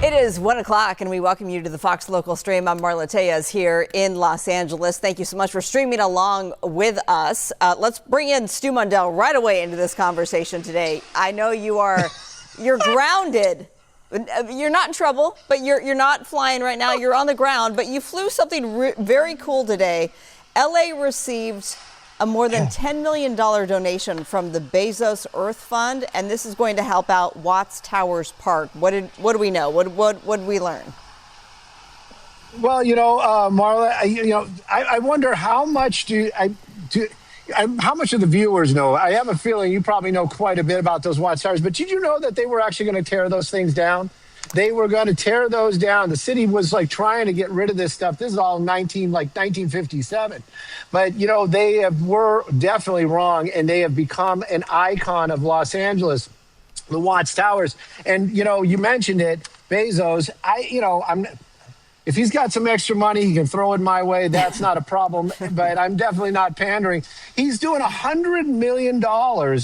It is 1 o'clock, and we welcome you to the Fox Local Stream. I'm Marla Tejas here in Los Angeles. Thank you so much for streaming along with us. Let's bring in Stu Mundell right away into this conversation today. I know you're grounded. You're not in trouble, but you're not flying right now. You're on the ground, but you flew something very cool today. LA received a more than $10 million donation from the Bezos Earth Fund, and this is going to help out Watts Towers Park. What do we know? What did we learn? Well, Marla, I wonder how much how much of the viewers know? I have a feeling you probably know quite a bit about those Watts Towers, but did you know that they were actually going to tear those things down? They were going to tear those down. The city was trying to get rid of this stuff. This is all 1957. But, they were definitely wrong, and they have become an icon of Los Angeles, the Watts Towers. And, you mentioned it, Bezos. If he's got some extra money, he can throw it my way. That's not a problem, but I'm definitely not pandering. He's doing $100 million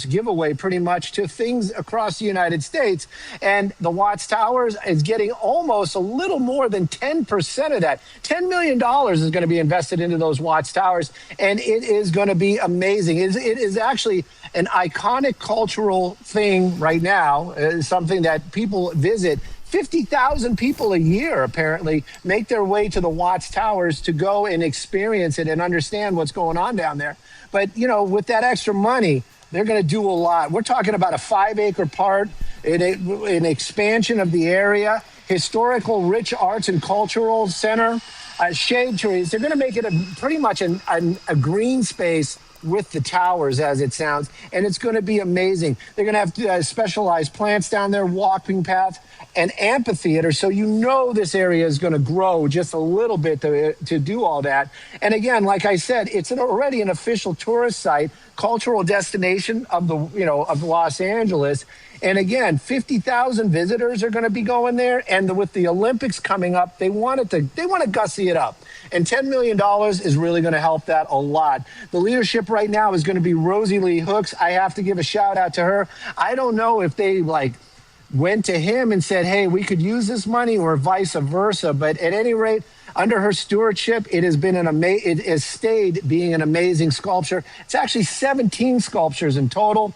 giveaway pretty much to things across the United States. And the Watts Towers is getting almost a little more than 10% of that. $10 million is going to be invested into those Watts Towers, and it is going to be amazing. It is actually an iconic cultural thing right now, something that people visit. 50,000 people a year, apparently, make their way to the Watts Towers to go and experience it and understand what's going on down there. But, with that extra money, they're going to do a lot. We're talking about a 5-acre park, an expansion of the area, historical rich arts and cultural center, shade trees. They're going to make it pretty much a green space with the towers, as it sounds, and it's going to be amazing. They're going to have specialized plants down there, walking paths, and amphitheater, so this area is going to grow just a little bit to do all that. And again, like I said, it's already an official tourist site, cultural destination of of Los Angeles. And again, 50,000 visitors are going to be going there. And with the Olympics coming up, they want to gussy it up. And $10 million is really going to help that a lot. The leadership right now is going to be Rosie Lee Hooks. I have to give a shout out to her. I don't know if they went to him and said, hey, we could use this money, or vice versa. But at any rate, under her stewardship, it has been it has stayed being an amazing sculpture. It's actually 17 sculptures in total.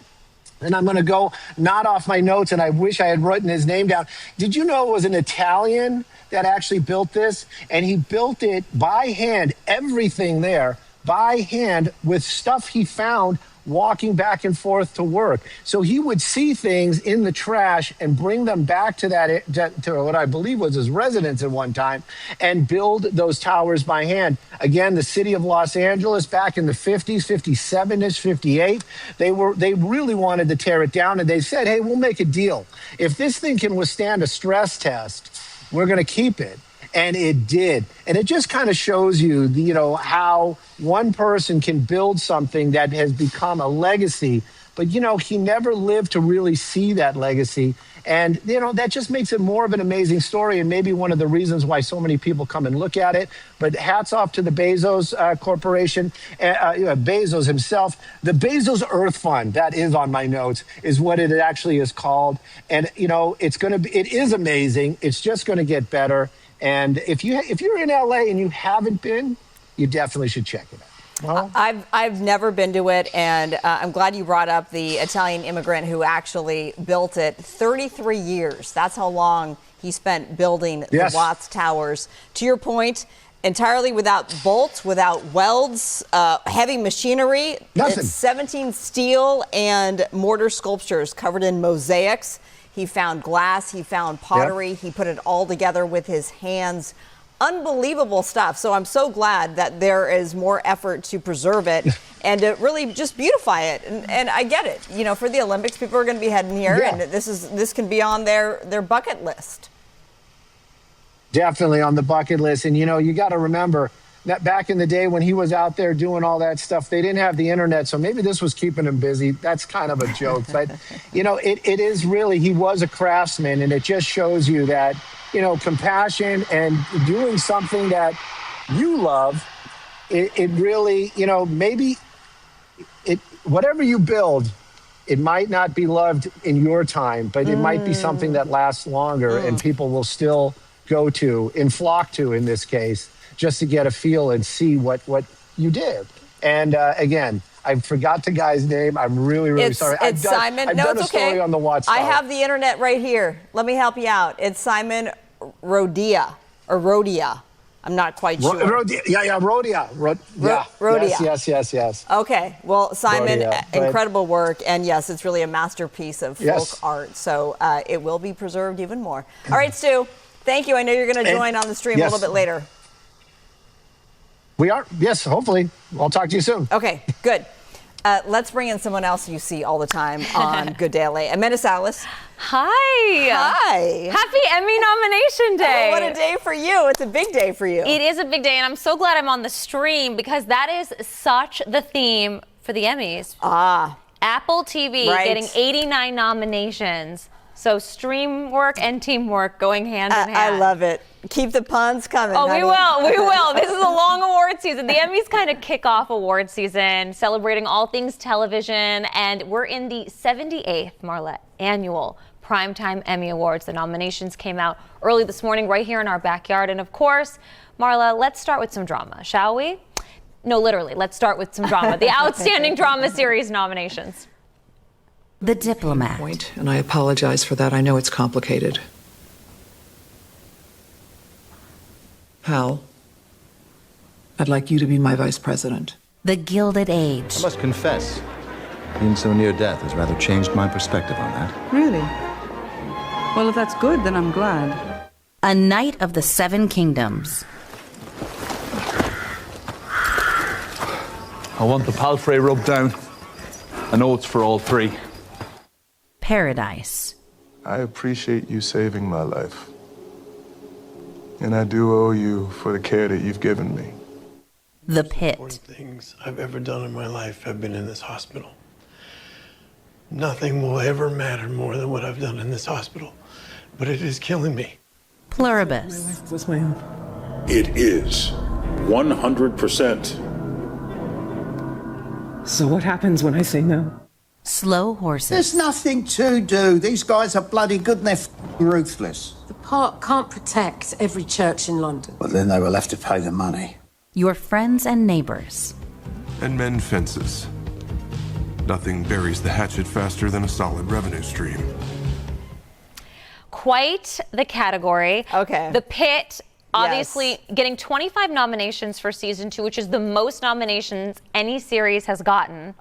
And I'm going to go not off my notes, and I wish I had written his name down. Did you know it was an Italian that actually built this? And he built it by hand, everything there by hand, with stuff he found walking back and forth to work. So he would see things in the trash and bring them back to to what I believe was his residence at one time, and build those towers by hand. Again, the city of Los Angeles back in the 50s, 57-ish, 58, they really wanted to tear it down, and they said, hey, we'll make a deal. If this thing can withstand a stress test, we're going to keep it. And it did. And it just kind of shows you, how one person can build something that has become a legacy. But, he never lived to really see that legacy. And, that just makes it more of an amazing story, and maybe one of the reasons why so many people come and look at it. But hats off to the Bezos Corporation, Bezos himself. The Bezos Earth Fund, that is on my notes, is what it actually is called. And, it is amazing. It's just going to get better. And if you're in LA and you haven't been, you definitely should check it out. Well, I've never been to it, and I'm glad you brought up the Italian immigrant who actually built it. 33 years. That's how long he spent building the Watts Towers. To your point, entirely without bolts, without welds, heavy machinery. Nothing. It's 17 steel and mortar sculptures covered in mosaics. He found glass, he found pottery, He put it all together with his hands. Unbelievable stuff. So I'm so glad that there is more effort to preserve it and to really just beautify it. And I get it. For the Olympics, people are going to be heading here, and this can be on their bucket list. Definitely on the bucket list. And, you got to remember that back in the day when he was out there doing all that stuff, they didn't have the internet. So maybe this was keeping him busy. That's kind of a joke. But, it is really, he was a craftsman. And it just shows you that, compassion and doing something that you love, it really, maybe whatever you build, it might not be loved in your time, but it might be something that lasts longer and people will still go to and flock to in this case, just to get a feel and see what you did. And again, I forgot the guy's name. I'm really sorry. It's Simon. I've no, done it's a story okay. on the Watchtower. I have the internet right here. Let me help you out. It's Simon Rodia or Rodia. I'm not quite sure. Rodia. Rodia. Yes. Okay. Well, Simon, Rodia, incredible work. And yes, it's really a masterpiece of folk Yes. art. So it will be preserved even more. All right, Stu. Thank you. I know you're going to join on the stream a little bit later. We are. Yes, hopefully. I'll talk to you soon. Okay, good. Let's bring in someone else you see all the time on Good Day LA. Amanda Salas. Hi. Happy Emmy nomination day. Oh, what a day for you. It's a big day for you. It is a big day, and I'm so glad I'm on the stream because that is such the theme for the Emmys. Apple TV getting 89 nominations. So stream work and teamwork going hand in hand. I love it. Keep the puns coming. Oh, honey. we will. This is a long award season. The Emmys kind of kick off award season, celebrating all things television, and we're in the 78th, Marla, annual Primetime Emmy Awards. The nominations came out early this morning right here in our backyard. And of course, Marla, let's start with some drama, shall we? No, literally, let's start with some drama. The Outstanding Drama Series nominations. The Diplomat. Point, and I apologize for that. I know it's complicated. Hal, I'd like you to be my vice president. The Gilded Age. I must confess, being so near death has rather changed my perspective on that. Really? Well, if that's good, then I'm glad. A Knight of the Seven Kingdoms. I want the palfrey rubbed down. I know it's for all three. Paradise. I appreciate you saving my life. And I do owe you for the care that you've given me. The Pit. The important things I've ever done in my life have been in this hospital. Nothing will ever matter more than what I've done in this hospital, but it is killing me. Pluribus. Was my own. It is 100%. So what happens when I say no? Slow Horses. There's nothing to do. These guys are bloody good and they're ruthless. The park can't protect every church in London. But then they will have to pay the money. Your Friends and Neighbors. And mend fences. Nothing buries the hatchet faster than a solid revenue stream. Quite the category. Okay. The Pit, obviously getting 25 nominations for season 2, which is the most nominations any series has gotten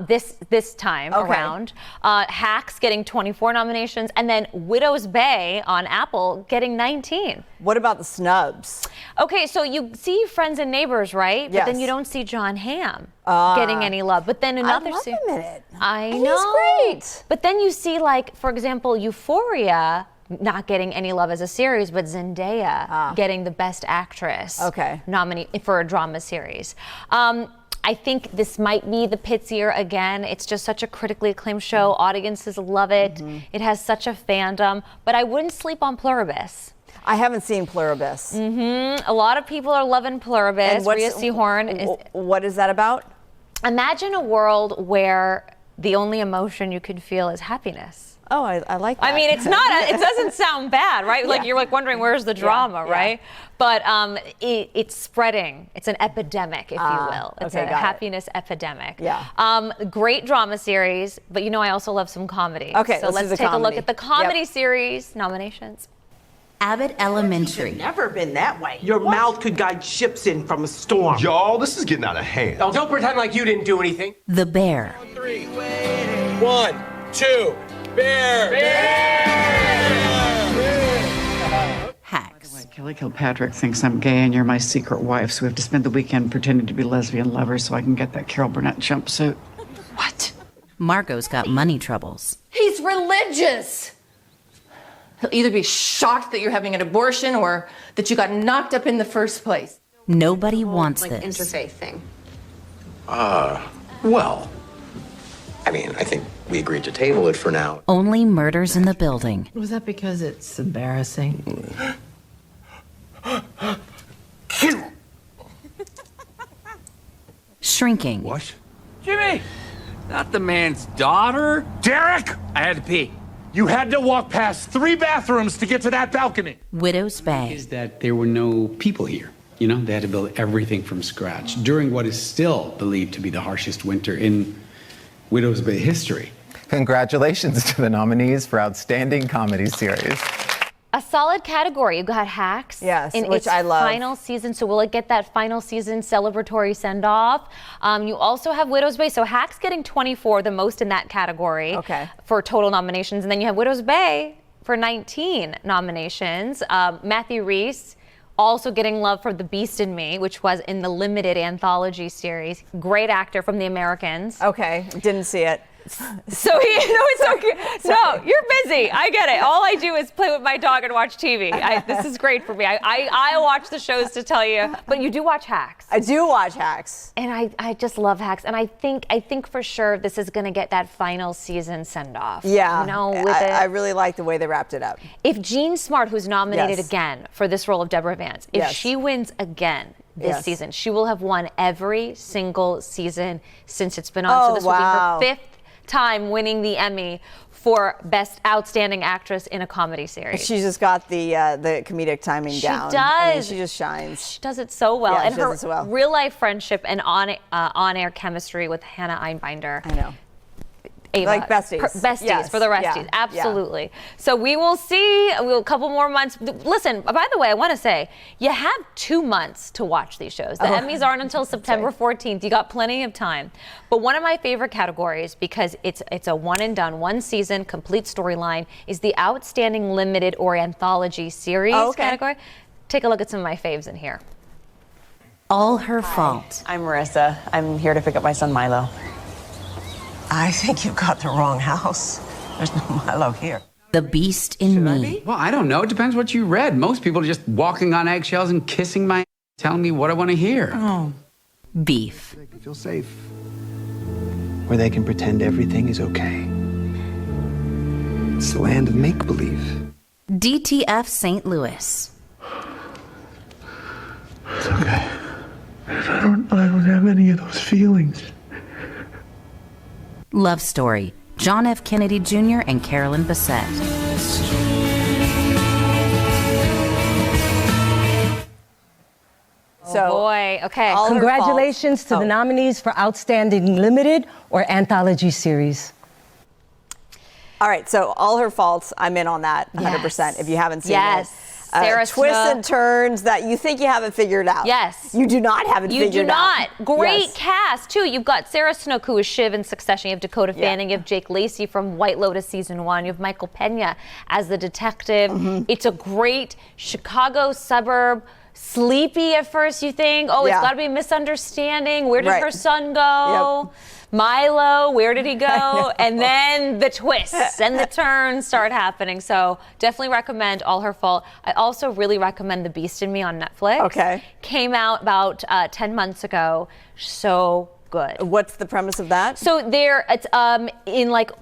this time around. Hacks getting 24 nominations, and then Widow's Bay on Apple getting 19. What about the snubs? Okay, so you see Friends and Neighbors, right? Yes. But then you don't see John Hamm getting any love. But then another I love him in it. I He's know. great. But then you see, like, for example, Euphoria not getting any love as a series, but Zendaya getting the Best Actress nominee for a drama series. I think this might be the Pit's year again. It's just such a critically acclaimed show. Audiences love it. It has such a fandom. But I wouldn't sleep on Pluribus. I haven't seen Pluribus. A lot of people are loving Pluribus. Rhea Seehorn what is that about? Imagine a world where the only emotion you could feel is happiness. Oh, I like that. I mean, it's not. It doesn't sound bad, right? Like you're like wondering where's the drama, right? But it's spreading. It's an epidemic, if you will. It's a happiness epidemic. Yeah. Great drama series, but you know I also love some comedy. Okay, so let's take a look at the comedy series nominations. Abbott Elementary. It's never been that way. Your mouth could guide ships in from a storm. Y'all, this is getting out of hand. Oh, don't pretend like you didn't do anything. The Bear. 3, 1, 2. Bear! Hacks. Kelly Kilpatrick thinks I'm gay and you're my secret wife, so we have to spend the weekend pretending to be lesbian lovers so I can get that Carol Burnett jumpsuit. What? Margot's got money troubles. He's religious. He'll either be shocked that you're having an abortion or that you got knocked up in the first place. Nobody wants like this. Interfaith thing. Well, I mean, I think we agreed to table it for now. Only Murders in the Building. Was that because it's embarrassing? Shrinking. What? Jimmy! Not the man's daughter. Derek! I had to pee. You had to walk past 3 bathrooms to get to that balcony. Widow's Bay. Is that there were no people here. You know, they had to build everything from scratch during what is still believed to be the harshest winter in Widow's Bay history. Congratulations to the nominees for Outstanding Comedy Series. A solid category. You got Hacks. Yes, in which its I love. final season. So will it get that final season celebratory send-off? You also have Widow's Bay. So Hacks getting 24, the most in that category. Okay. For total nominations. And then you have Widow's Bay for 19 nominations. Matthew Rhys also getting love for The Beast in Me, which was in the limited anthology series. Great actor from The Americans. Okay, didn't see it. So it's okay. No, you're busy. I get it. All I do is play with my dog and watch TV. This is great for me. I watch the shows to tell you, but you do watch Hacks. I do watch Hacks. And I just love Hacks. And I think for sure this is going to get that final season send off. Yeah. You know, I really like the way they wrapped it up. If Jean Smart, who's nominated Yes. again for this role of Deborah Vance, if Yes. she wins again this Yes. season, she will have won every single season since it's been on. So this will wow. be her 5th time winning the Emmy for Best Outstanding Actress in a Comedy Series. She's just got the comedic timing down. She does. I mean, she just shines. She does it so well. Yeah, and she her does it so well. real life friendship and on-air chemistry with Hannah Einbinder. I know. Ava. Like besties. Besties Yes. for the resties. Yeah. Absolutely. So we will see a couple more months. Listen, by the way, I want to say, you have 2 months to watch these shows. The Emmys aren't until September 14th. You got plenty of time. But one of my favorite categories, because it's a one and done, one season, complete storyline, is the Outstanding Limited or Anthology Series category. Take a look at some of my faves in here. All Her Fault. I'm Marissa. I'm here to pick up my son Milo. I think you've got the wrong house. There's no Milo here. The Beast in Me. Well, I don't know. It depends what you read. Most people are just walking on eggshells and kissing my telling me what I want to hear. Oh. Beef. They can feel safe. Where they can pretend everything is okay. It's the land of make-believe. DTF St. Louis. It's okay. I don't have any of those feelings. Love Story. John F. Kennedy Jr. and Carolyn Bessette. So, boy, okay. Congratulations to the nominees for Outstanding Limited or Anthology Series. All right, so All Her Faults, I'm in on that 100%. Yes. If you haven't seen Yes. it. Sarah Twists Snook. and turns that you think you haven't figured out. Yes. You do not have it You figured do out. not. Great Yes. cast, too. You've got Sarah Snook, who is Shiv in Succession. You have Dakota Fanning. You have Jake Lacey from White Lotus Season 1. You have Michael Pena as the detective. It's a great Chicago suburb. Sleepy at first, you think. Oh, it's got to be a misunderstanding. Where did her son go? Milo, where did he go? And then the twists and the turns start happening. So definitely recommend All Her Fault. I also really recommend The Beast in Me on Netflix. Okay. Came out about 10 months ago. So good. What's the premise of that? So it's in like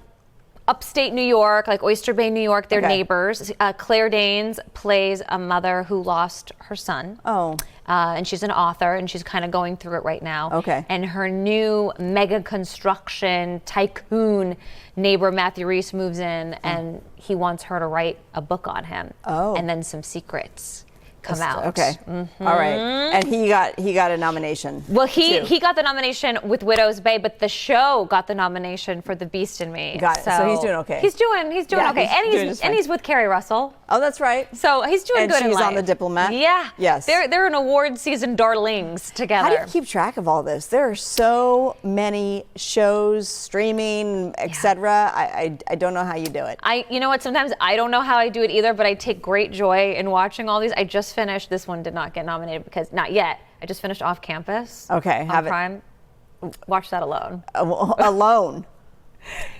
upstate New York, like Oyster Bay, New York. They're neighbors. Claire Danes plays a mother who lost her son. Oh. And she's an author, and she's kind of going through it right now. Okay. And her new mega construction tycoon neighbor, Matthew Rhys, moves in, and he wants her to write a book on him. Oh. And then some secrets come out. Okay. All right. And he got a nomination. Well, he got the nomination with Widow's Bay, but the show got the nomination for The Beast in Me. Got it. So he's doing okay. He's doing okay. And he's with Carrie Russell. Oh, that's right. So he's doing good in life. And she's on The Diplomat. Yeah. Yes. They're an award season darlings together. How do you keep track of all this? There are so many shows, streaming, etc. I don't know how you do it. You know what? Sometimes I don't know how I do it either, but I take great joy in watching all these. I just finished. This one did not get nominated because not yet. I just finished Off Campus. Okay. On Prime. Watch that alone. Alone.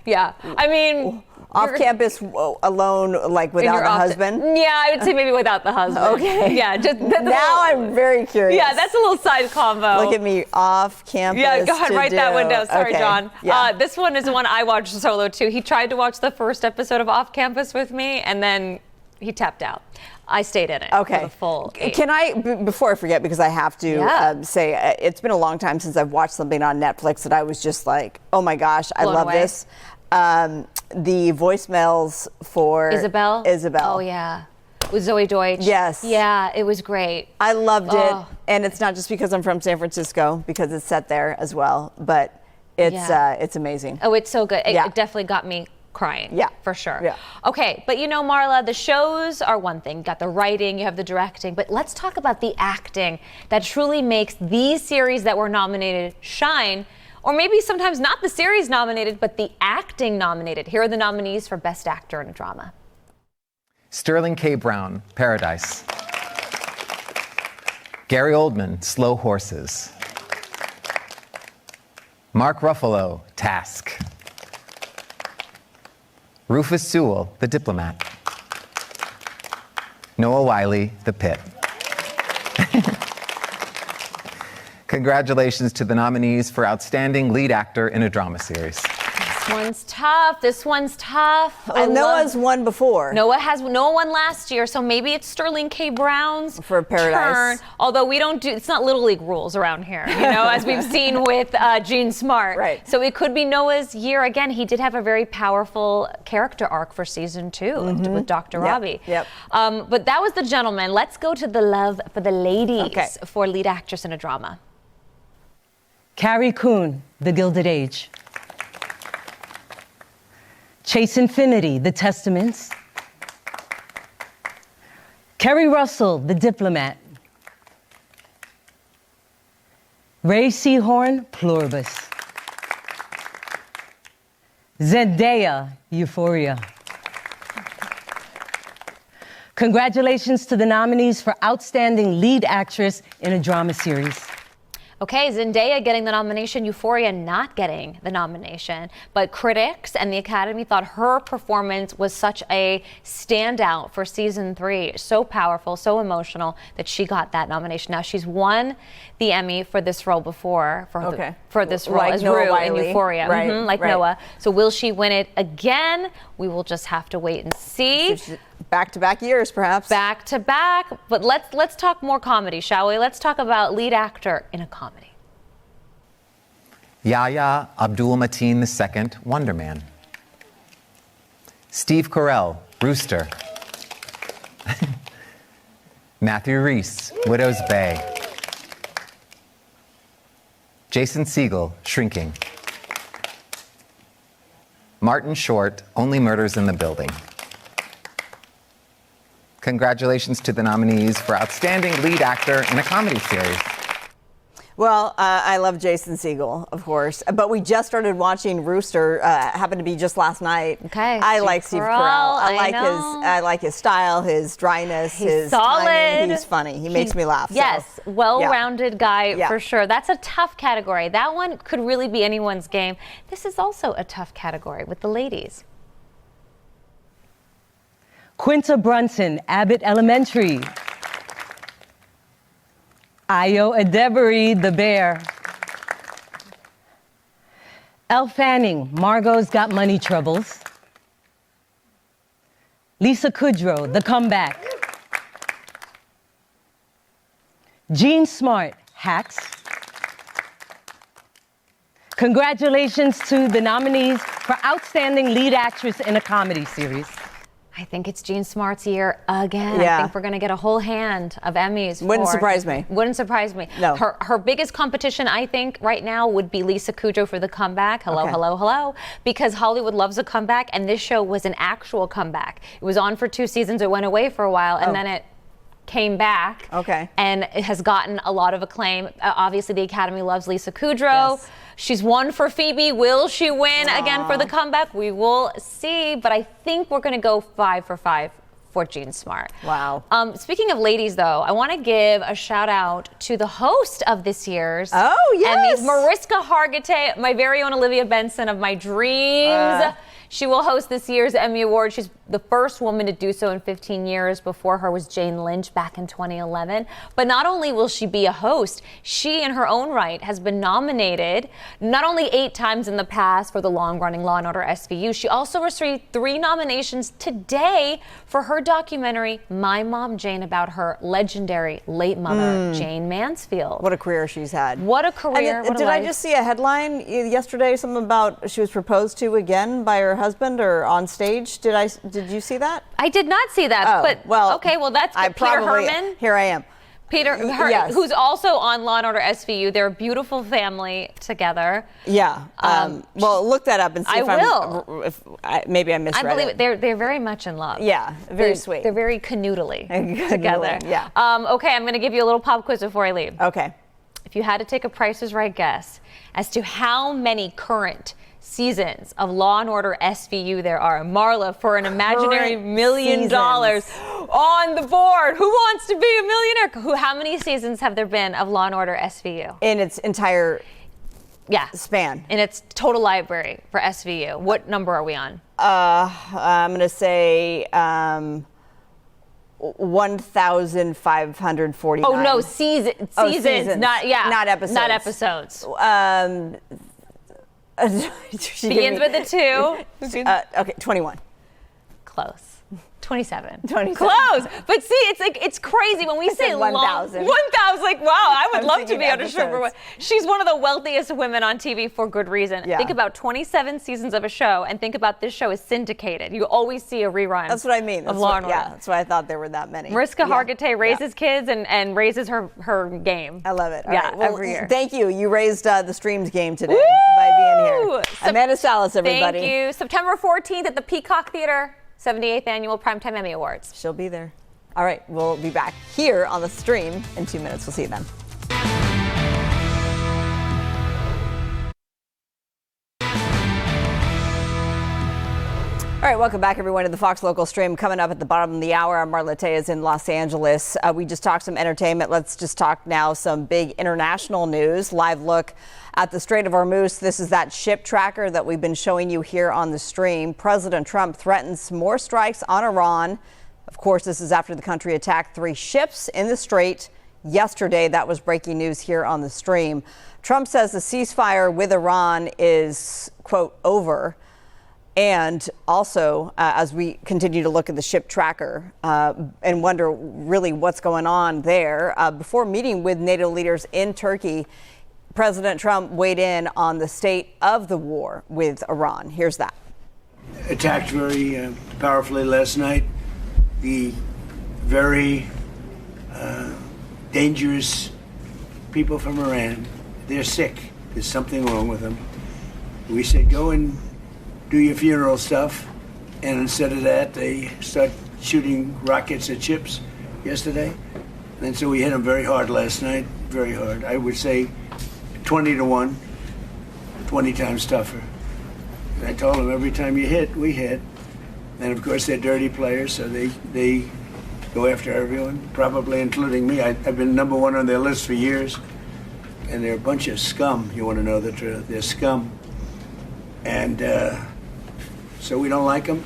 Yeah. I mean, Off campus alone, like without a husband? Yeah, I would say maybe without the husband. Okay. Yeah. Now I'm very curious. Yeah, that's a little side combo. Look at me, Off Campus. Yeah, go ahead, write that one down. Sorry, okay. John. Yeah. This one is the one I watched solo too. He tried to watch the first episode of Off Campus with me, and then He tapped out. I stayed in it Okay. for the full 8. Can I, before I forget, because I have to say, it's been a long time since I've watched something on Netflix that I was just like, oh my gosh, I Blown love away. this. The voicemails for Isabel? Isabel. Oh, yeah. With Zoe Deutsch. Yes. Yeah, it was great. I loved it. Oh. And it's not just because I'm from San Francisco, because it's set there as well, but it's amazing. Oh, it's so good. It Yeah. definitely got me crying. Yeah. For sure. Yeah. Okay, but you know, Marla, the shows are one thing. You got the writing, you have the directing, but let's talk about the acting that truly makes these series that were nominated shine, or maybe sometimes not the series nominated, but the acting nominated. Here are the nominees for Best Actor in a Drama. Sterling K. Brown, Paradise. Gary Oldman, Slow Horses. Mark Ruffalo, Task. Rufus Sewell, The Diplomat. Noah Wiley, The Pit. Congratulations to the nominees for Outstanding Lead Actor in a Drama Series. This one's tough. Well, Noah's won before. Noah won last year, so maybe it's Sterling K. Brown's for Paradise. turn. Although it's not Little League rules around here, as we've seen with Gene Smart. Right. So it could be Noah's year again. He did have a very powerful character arc for season 2 with Dr. Robbie. Yep. But that was The Gentleman. Let's go to the love for the ladies for lead actress in a drama. Carrie Coon, The Gilded Age. Chase Infinity, The Testaments. Kerry Russell, The Diplomat. Ray Seahorn, Pluribus. Zendaya, Euphoria. Congratulations to the nominees for Outstanding Lead Actress in a Drama Series. Okay, Zendaya getting the nomination, Euphoria not getting the nomination. But critics and the Academy thought her performance was such a standout for season 3. So powerful, so emotional that she got that nomination. Now, she's won the Emmy for this role before, for this role like as Noah Rue in Wiley. Euphoria, Right, like right. Noah. So will she win it again? We will just have to wait and see. Back-to-back years, perhaps. Back to back. But let's talk more comedy, shall we? Let's talk about lead actor in a comedy. Yahya Abdul-Mateen II, Wonder Man. Steve Carell, Rooster. Matthew Rhys, Widow's Bay. Jason Segel, Shrinking. Martin Short, Only Murders in the Building. Congratulations to the nominees for Outstanding Lead Actor in a Comedy Series. Well, I love Jason Segel, of course, but we just started watching Rooster. Happened to be just last night. Okay, I like Steve Carell. I I like his style, his dryness, his solid. timing. He's funny. He makes me laugh. Yes, so, well-rounded guy Yeah. for sure. That's a tough category. That one could really be anyone's game. This is also a tough category with the ladies. Quinta Brunson, Abbott Elementary. Ayo Edebiri, The Bear. Elle Fanning, Margot's Got Money Troubles. Lisa Kudrow, The Comeback. Jean Smart, Hacks. Congratulations to the nominees for Outstanding Lead Actress in a Comedy Series. I think it's Jean Smart's year again. Yeah. I think we're going to get a whole hand of Emmys. Wouldn't surprise me. Wouldn't surprise me. No. Her biggest competition, I think, right now would be Lisa Kudrow for The Comeback. Hello. Because Hollywood loves a comeback, and this show was an actual comeback. It was on for 2 seasons. It went away for a while, and then it came back. Okay. And it has gotten a lot of acclaim. Obviously, the Academy loves Lisa Kudrow. Yes. She's won for Phoebe. Will she win again for The Comeback? We will see. But I think we're going to go 5 for 5 for Jean Smart. Wow. Speaking of ladies, though, I want to give a shout out to the host of this year's Emmys, Mariska Hargitay, my very own Olivia Benson of my dreams. She will host this year's Emmy Award. She's the first woman to do so in 15 years. Before her was Jane Lynch back in 2011. But not only will she be a host, she in her own right has been nominated not only 8 times in the past for the long-running Law & Order SVU, she also received 3 nominations today for her documentary, My Mom Jane, about her legendary late mother, Jane Mansfield. What a career she's had. What a career. And did I just see a headline yesterday, something about she was proposed to again by her husband or on stage? Did you see that? I did not see that. Oh, but well, okay, well that's I Peter probably, Herman. Here I am. Peter, Yes. who's also on Law & Order SVU. They're a beautiful family together. Yeah. Well, look that up and see maybe I misread I believe it. They're very much in love. Yeah, very sweet. They're very canoodly together. Yeah. Okay, I'm going to give you a little pop quiz before I leave. Okay. If you had to take a Price is Right guess as to how many current seasons of Law & Order SVU there are, Marla, for an imaginary $1 million on the board. Who wants to be a millionaire? How many seasons have there been of Law & Order SVU? In its entire span. In its total library for SVU. What number are we on? I'm going to say 1,549. Oh, no, seasons. Not episodes. Not episodes. Begins with a 2. Okay, 21. Close. 27. 27. Close. But see, it's crazy when we say 1,000. 1,000. Like, wow, I would I'm love to thinking be on a show. episodes. She's one of the wealthiest women on TV for good reason. Yeah. Think about 27 seasons of a show, and think about this show is syndicated. You always see a rerun. That's what I mean. Of Law & Order. Yeah, that's why I thought there were that many. Mariska Hargitay raises kids and raises her game. I love it. All yeah, right. Well, every year. Thank you. You raised the streams game today by being here. Amanda Salas, everybody. Thank you. September 14th at the Peacock Theater, 78th Annual Primetime Emmy Awards. She'll be there. All right, we'll be back here on the stream in 2 minutes. We'll see you then. All right, welcome back, everyone, to the Fox Local Stream. Coming up at the bottom of the hour, I'm Marla Tejas in Los Angeles. We just talked some entertainment. Let's just talk now some big international news. Live look at the Strait of Hormuz. This is that ship tracker that we've been showing you here on the stream. President Trump threatens more strikes on Iran. Of course, this is after the country attacked 3 ships in the strait yesterday. That was breaking news here on the stream. Trump says the ceasefire with Iran is, quote, over. And also, as we continue to look at the ship tracker and wonder really what's going on there, before meeting with NATO leaders in Turkey, President Trump weighed in on the state of the war with Iran. Here's that. Attacked very powerfully last night. The very dangerous people from Iran, they're sick. There's something wrong with them. We said, go and do your funeral stuff. And instead of that, they start shooting rockets at ships yesterday. And so we hit them very hard last night, very hard. I would say 20-1, 20 times tougher. And I told them every time you hit, we hit. And of course, they're dirty players, so they go after everyone, probably including me. I've been #1 on their list for years. And they're a bunch of scum, you want to know the truth. They're scum. And so we don't like them.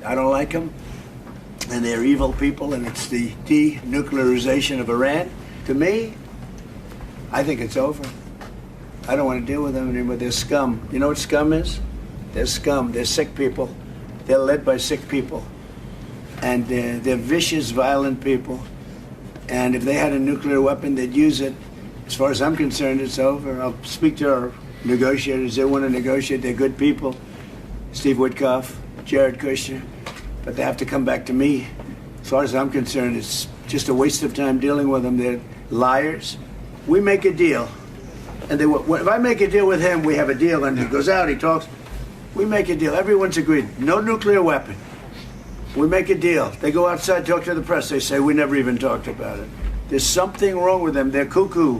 I don't like them. And they're evil people, and it's the denuclearization of Iran. To me, I think it's over. I don't want to deal with them anymore. They're scum. You know what scum is? They're scum. They're sick people. They're led by sick people. And they're vicious, violent people. And if they had a nuclear weapon, they'd use it. As far as I'm concerned, it's over. I'll speak to our negotiators. They want to negotiate. They're good people. Steve Witkoff, Jared Kushner. But they have to come back to me. As far as I'm concerned, it's just a waste of time dealing with them. They're liars. We make a deal. And if I make a deal with him, we have a deal. And he goes out, he talks. We make a deal. Everyone's agreed. No nuclear weapon. We make a deal. They go outside, talk to the press. They say, we never even talked about it. There's something wrong with them. They're cuckoo.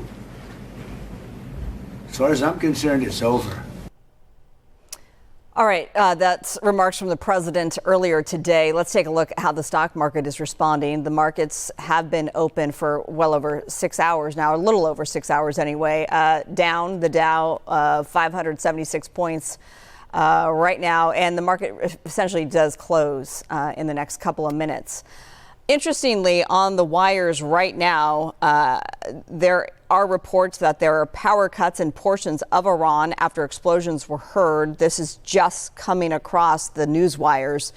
As far as I'm concerned, it's over. All right, that's remarks from the president earlier today. Let's take a look at how the stock market is responding. The markets have been open for well over 6 hours now, a little over 6 hours anyway. Down, the Dow, 576 points. right now, and the market essentially does close in the next couple of minutes. Interestingly, on the wires right now, there are reports that there are power cuts in portions of Iran after explosions were heard. This is just coming across the news wires.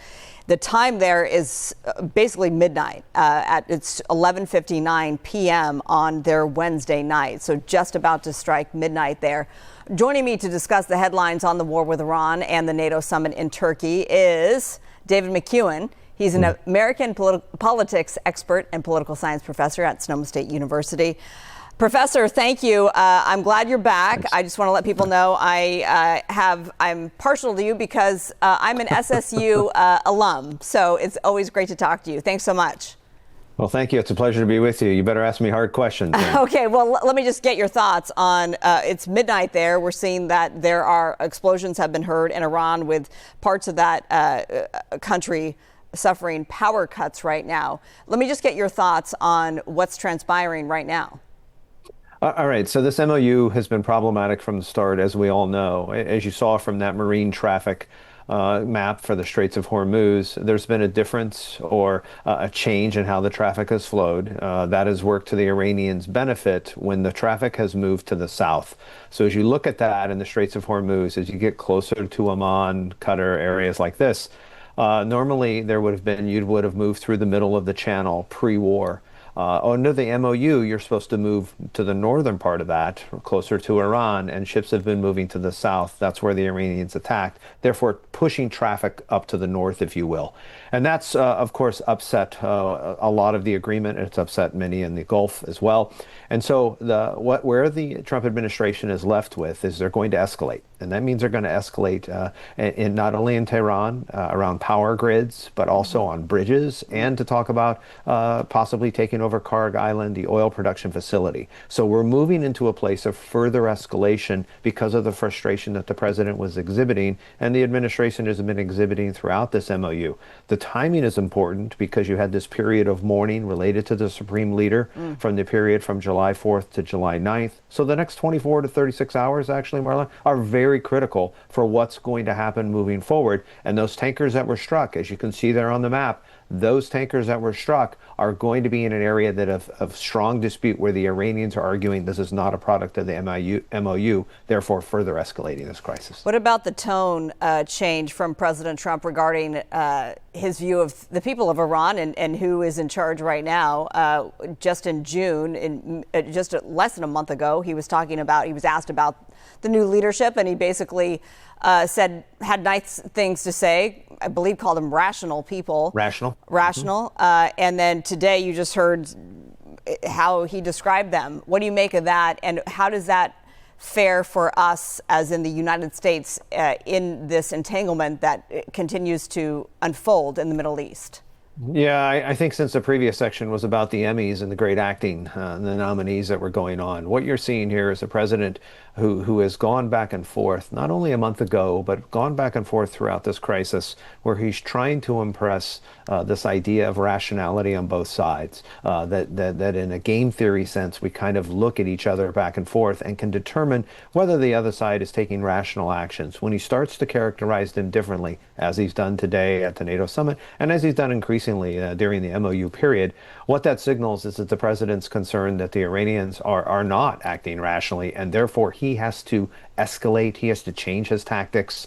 The time there is basically midnight. It's 11:59 p.m. on their Wednesday night, so just about to strike midnight there. Joining me to discuss the headlines on the war with Iran and the NATO summit in Turkey is David McEwen. He's an American politics expert and political science professor at Sonoma State University. Professor, thank you. I'm glad you're back. Thanks. I just want to let people know I'm partial to you because I'm an SSU alum. So it's always great to talk to you. Thanks so much. Well, thank you. It's a pleasure to be with you. You better ask me hard questions. Okay, well, let me just get your thoughts on it's midnight there. We're seeing that there are explosions have been heard in Iran with parts of that country suffering power cuts right now. Let me just get your thoughts on what's transpiring right now. All right. So this MOU has been problematic from the start, as we all know. As you saw from that marine traffic map for the Straits of Hormuz, there's been a difference or a change in how the traffic has flowed. That has worked to the Iranians' benefit when the traffic has moved to the south. So as you look at that in the Straits of Hormuz, as you get closer to Oman, Qatar, areas like this, normally you would have moved through the middle of the channel pre-war. Under the MOU, you're supposed to move to the northern part of that, closer to Iran, and ships have been moving to the south. That's where the Iranians attacked, therefore pushing traffic up to the north, if you will. And that's, of course, upset a lot of the agreement. It's upset many in the Gulf as well. And so where the Trump administration is left with is they're going to escalate. And that means they're going to escalate not only in Tehran, around power grids, but also on bridges, and to talk about possibly taking over Karg Island, the oil production facility. So we're moving into a place of further escalation because of the frustration that the president was exhibiting and the administration has been exhibiting throughout this MOU. The timing is important because you had this period of mourning related to the supreme leader from the period from July 4th to July 9th. So the next 24 to 36 hours, actually, Marla, are very critical for what's going to happen moving forward. And those tankers that were struck, as you can see there on the map, those tankers that were struck are going to be in an area that of strong dispute where the Iranians are arguing this is not a product of the MOU, therefore further escalating this crisis. What about the tone change from President Trump regarding his view of the people of Iran and who is in charge right now? Just in June, just less than a month ago, he was asked about the new leadership, and he basically had nice things to say. I believe called them rational people. Rational. And then today you just heard how he described them. What do you make of that? And how does that fare for us as in the United States in this entanglement that continues to unfold in the Middle East? Yeah, I think since the previous section was about the Emmys and the great acting and the nominees that were going on, what you're seeing here is a president who has gone back and forth, not only a month ago, but gone back and forth throughout this crisis, where he's trying to impress this idea of rationality on both sides, that in a game theory sense, we kind of look at each other back and forth and can determine whether the other side is taking rational actions. When he starts to characterize them differently, as he's done today at the NATO summit, and as he's done increasingly during the MOU period, what that signals is that the president's concerned that the Iranians are not acting rationally, and therefore he has to escalate, he has to change his tactics,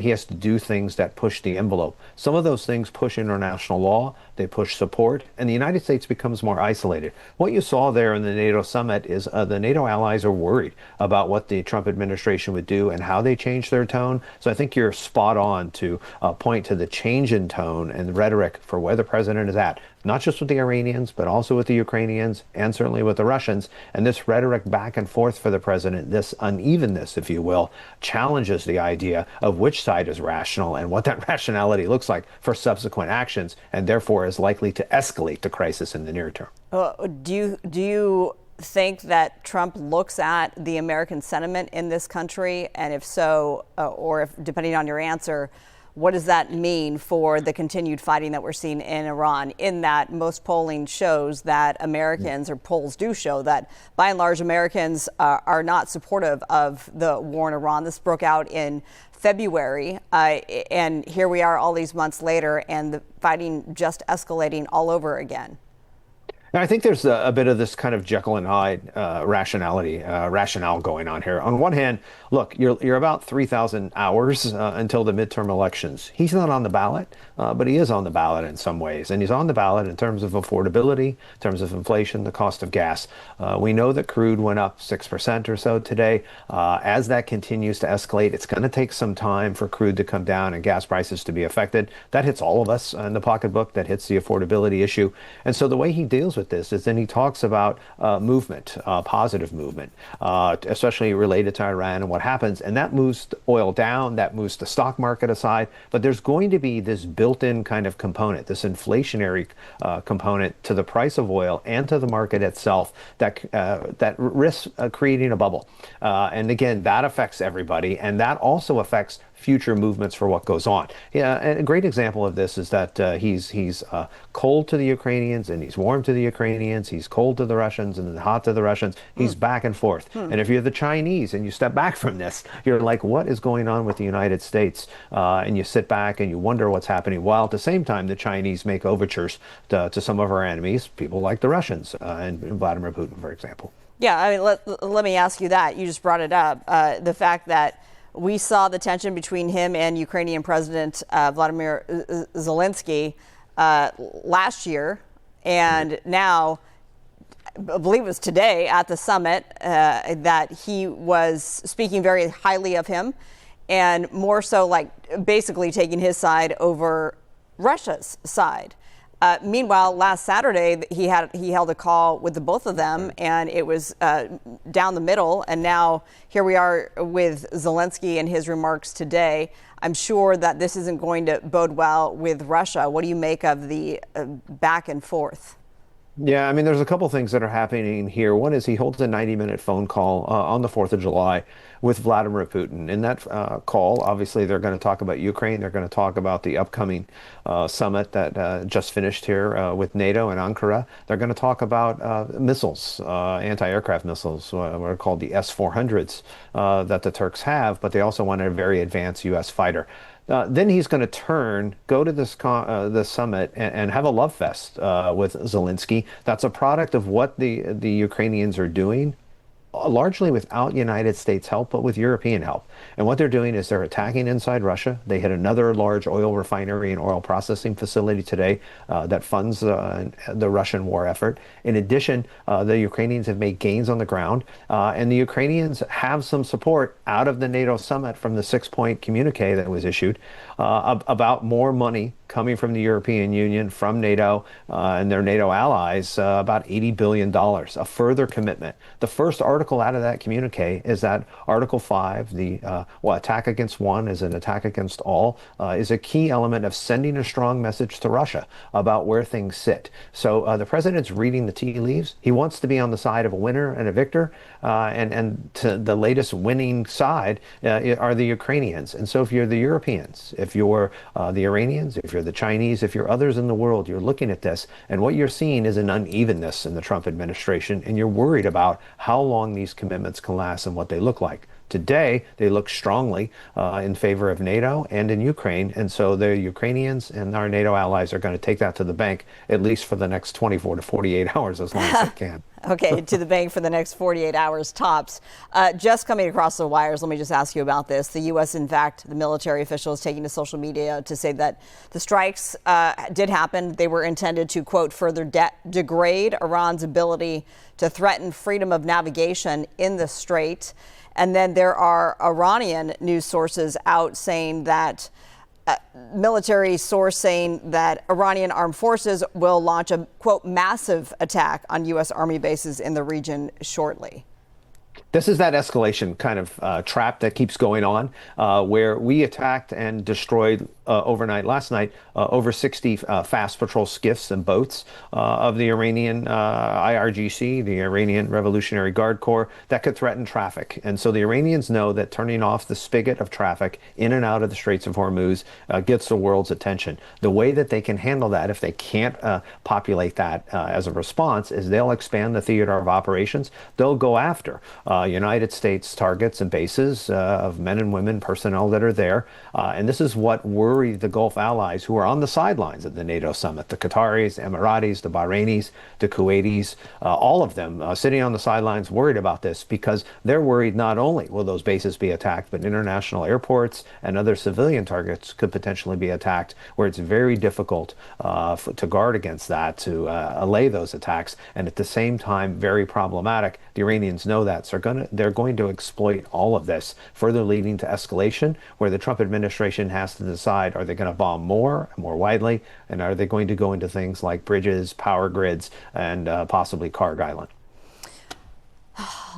he has to do things that push the envelope. Some of those things push international law, they push support, and the United States becomes more isolated. What you saw there in the NATO summit is the NATO allies are worried about what the Trump administration would do and how they change their tone. So I think you're spot on to point to the change in tone and rhetoric for where the president is at, not just with the Iranians, but also with the Ukrainians and certainly with the Russians. And this rhetoric back and forth for the president, this unevenness, if you will, challenges the idea of which side is rational and what that rationality looks like for subsequent actions, and therefore is likely to escalate the crisis in the near term. Do you think that Trump looks at the American sentiment in this country? And if so, or if, depending on your answer, what does that mean for the continued fighting that we're seeing in Iran? In that most polling shows that Americans, or polls do show that by and large Americans are not supportive of the war in Iran. This broke out in February, and here we are all these months later, and the fighting just escalating all over again. Now, I think there's a bit of this kind of Jekyll and Hyde rationale going on here. On one hand, look, you're about 3,000 hours until the midterm elections. He's not on the ballot, but he is on the ballot in some ways. And he's on the ballot in terms of affordability, in terms of inflation, the cost of gas. We know that crude went up 6% or so today. As that continues to escalate, it's going to take some time for crude to come down and gas prices to be affected. That hits all of us in the pocketbook. That hits the affordability issue. And so the way he deals with this is then he talks about movement, positive movement, especially related to Iran and what happens. And that moves oil down, that moves the stock market aside. But there's going to be this built-in kind of component, this inflationary component to the price of oil and to the market itself that risks creating a bubble. And again, that affects everybody. And that also affects future movements for what goes on. Yeah, and a great example of this is that he's cold to the Ukrainians and he's warm to the Ukrainians. He's cold to the Russians and then hot to the Russians. He's back and forth. And if you're the Chinese and you step back from this, you're like, what is going on with the United States? And you sit back and you wonder what's happening. While at the same time, the Chinese make overtures to some of our enemies, people like the Russians and Vladimir Putin, for example. Yeah, I mean, let me ask you that. You just brought it up. The fact that we saw the tension between him and Ukrainian President Vladimir Zelensky last year, and now, I believe it was today at the summit, that he was speaking very highly of him, and more so like basically taking his side over Russia's side. Meanwhile, last Saturday, he held a call with the both of them, and it was down the middle. And now here we are with Zelensky and his remarks today. I'm sure that this isn't going to bode well with Russia. What do you make of the back and forth? Yeah, I mean, there's a couple things that are happening here. One is he holds a 90-minute phone call on the 4th of July with Vladimir Putin. In that call, obviously, they're going to talk about Ukraine. They're going to talk about the upcoming summit that just finished here with NATO and Ankara. They're going to talk about missiles, anti-aircraft missiles, what are called the S-400s that the Turks have, but they also want a very advanced U.S. fighter. Then he's going to go to this summit and have a love fest with Zelensky. That's a product of what the Ukrainians are doing, largely without United States help, but with European help. And what they're doing is they're attacking inside Russia. They hit another large oil refinery and oil processing facility today that funds the Russian war effort. In addition, the Ukrainians have made gains on the ground, and the Ukrainians have some support out of the NATO summit from the 6-point communique that was issued about more money coming from the European Union, from NATO and their NATO allies, about $80 billion, a further commitment. The first article out of that communique is that Article 5, the attack against one is an attack against all, is a key element of sending a strong message to Russia about where things sit. So the president's reading the tea leaves. He wants to be on the side of a winner and a victor, and to the latest winning side are the Ukrainians. And so if you're the Europeans, if you're the Iranians, if you're the Chinese, if you're others in the world, you're looking at this, and what you're seeing is an unevenness in the Trump administration, and you're worried about how long these commitments can last and what they look like. Today, they look strongly in favor of NATO and in Ukraine, and so the Ukrainians and our NATO allies are going to take that to the bank, at least for the next 24 to 48 hours, as long as they can. Okay, to the bank for the next 48 hours tops. Just coming across the wires, let me just ask you about this. The U.S., in fact, the military officials taking to social media to say that the strikes did happen. They were intended to, quote, further degrade Iran's ability to threaten freedom of navigation in the Strait. And then there are Iranian news sources out saying that military source saying that Iranian armed forces will launch a, quote, massive attack on U.S. Army bases in the region shortly. This is that escalation kind of trap that keeps going on, where we attacked and destroyed overnight last night over 60 fast patrol skiffs and boats of the Iranian IRGC, the Iranian Revolutionary Guard Corps, that could threaten traffic. And so the Iranians know that turning off the spigot of traffic in and out of the Straits of Hormuz gets the world's attention. The way that they can handle that, if they can't populate that as a response, is they'll expand the theater of operations. They'll go after United States targets and bases of men and women, personnel that are there. And this is what worried the Gulf allies who are on the sidelines at the NATO summit, the Qataris, the Emiratis, the Bahrainis, the Kuwaitis, all of them sitting on the sidelines worried about this, because they're worried not only will those bases be attacked, but international airports and other civilian targets could potentially be attacked, where it's very difficult to guard against that, to allay those attacks, and at the same time very problematic. The Iranians know that, so they're going to exploit all of this, further leading to escalation, where the Trump administration has to decide, are they going to bomb more widely, and are they going to go into things like bridges, power grids, and possibly Karg Island?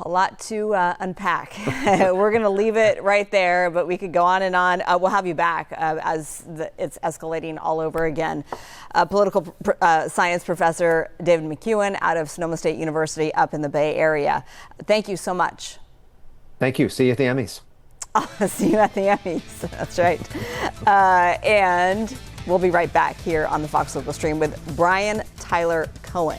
A lot to unpack. We're going to leave it right there, but we could go on and on. We'll have you back as it's escalating all over again. Political science professor David McEwen out of Sonoma State University up in the Bay Area. Thank you so much. Thank you. See you at the Emmys. See you at the Emmys. That's right. And we'll be right back here on the Fox Local Stream with Brian Tyler Cohen.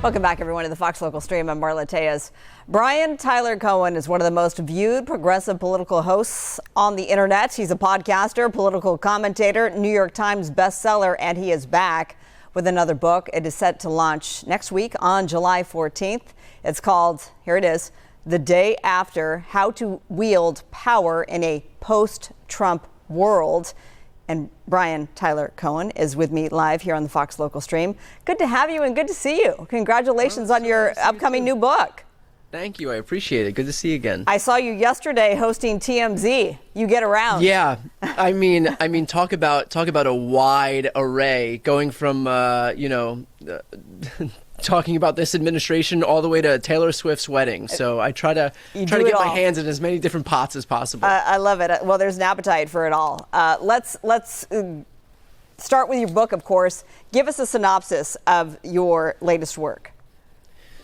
Welcome back, everyone, to the Fox Local Stream. I'm Marla Tejas. Brian Tyler Cohen is one of the most viewed progressive political hosts on the internet. He's a podcaster, political commentator, New York Times bestseller, and he is back with another book. It is set to launch next week on July 14th. It's called, here it is, The Day After: How to Wield Power in a Post-Trump World. And Brian Tyler Cohen is with me live here on the Fox Local Stream. Good to have you and good to see you. Congratulations on your upcoming new book. Thank you. I appreciate it. Good to see you again. I saw you yesterday hosting TMZ. You get around. Yeah. I mean, talk about a wide array, going from, talking about this administration all the way to Taylor Swift's wedding. So I try to get my hands in as many different pots as possible. I love it. Well, there's an appetite for it all. Let's start with your book, of course. Give us a synopsis of your latest work.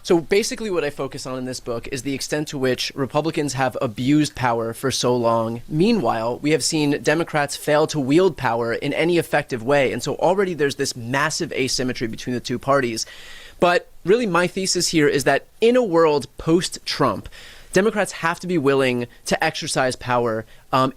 So basically what I focus on in this book is the extent to which Republicans have abused power for so long. Meanwhile, we have seen Democrats fail to wield power in any effective way. And so already there's this massive asymmetry between the two parties. But really my thesis here is that in a world post-Trump, Democrats have to be willing to exercise power.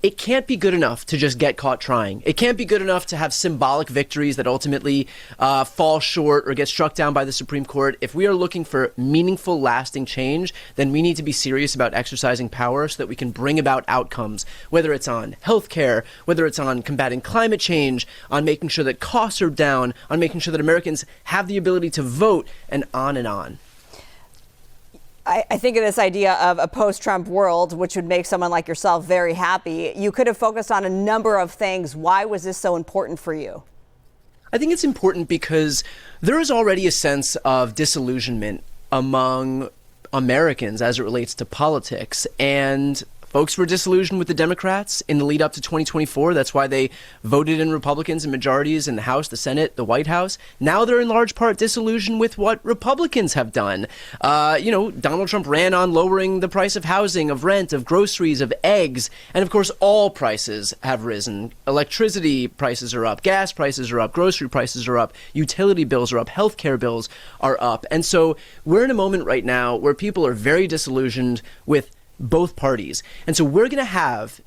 It can't be good enough to just get caught trying. It can't be good enough to have symbolic victories that ultimately fall short or get struck down by the Supreme Court. If we are looking for meaningful, lasting change, then we need to be serious about exercising power so that we can bring about outcomes, whether it's on healthcare, whether it's on combating climate change, on making sure that costs are down, on making sure that Americans have the ability to vote, and on and on. I think of this idea of a post-Trump world, which would make someone like yourself very happy. You could have focused on a number of things. Why was this so important for you? I think it's important because there is already a sense of disillusionment among Americans as it relates to politics. And folks were disillusioned with the Democrats in the lead up to 2024. That's why they voted in Republicans and majorities in the House, the Senate, the White House. Now they're in large part disillusioned with what Republicans have done. Donald Trump ran on lowering the price of housing, of rent, of groceries, of eggs. And of course, all prices have risen. Electricity prices are up, gas prices are up, grocery prices are up, utility bills are up, healthcare bills are up. And so we're in a moment right now where people are very disillusioned with both parties. And so we're going to have,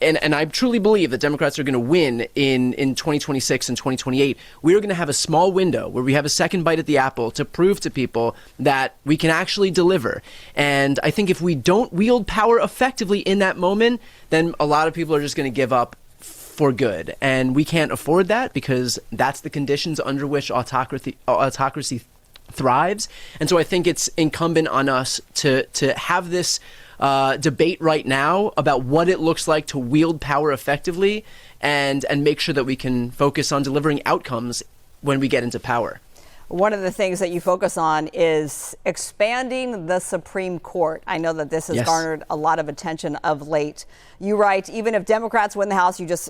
and I truly believe that Democrats are going to win in 2026 and 2028, we're going to have a small window where we have a second bite at the apple to prove to people that we can actually deliver. And I think if we don't wield power effectively in that moment, then a lot of people are just going to give up for good. And we can't afford that because that's the conditions under which autocracy thrives. And so I think it's incumbent on us to have this debate right now about what it looks like to wield power effectively and make sure that we can focus on delivering outcomes when we get into power. One of the things that you focus on is expanding the Supreme Court. I know that this has garnered a lot of attention of late. You write, even if Democrats win the House, you just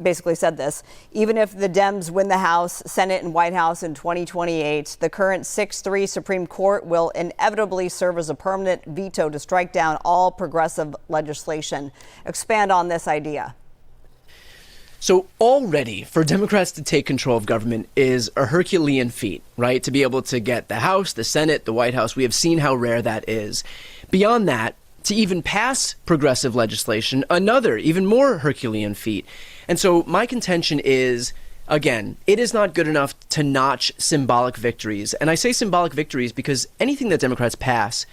basically said this, even if the Dems win the House, Senate, and White House in 2028, the current 6-3 Supreme Court will inevitably serve as a permanent veto to strike down all progressive legislation. Expand on this idea. So already for Democrats to take control of government is a Herculean feat, right? To be able to get the House, the Senate, the White House. We have seen how rare that is. Beyond that, to even pass progressive legislation, another even more Herculean feat. And so my contention is, again, it is not good enough to notch symbolic victories. And I say symbolic victories because anything that Democrats pass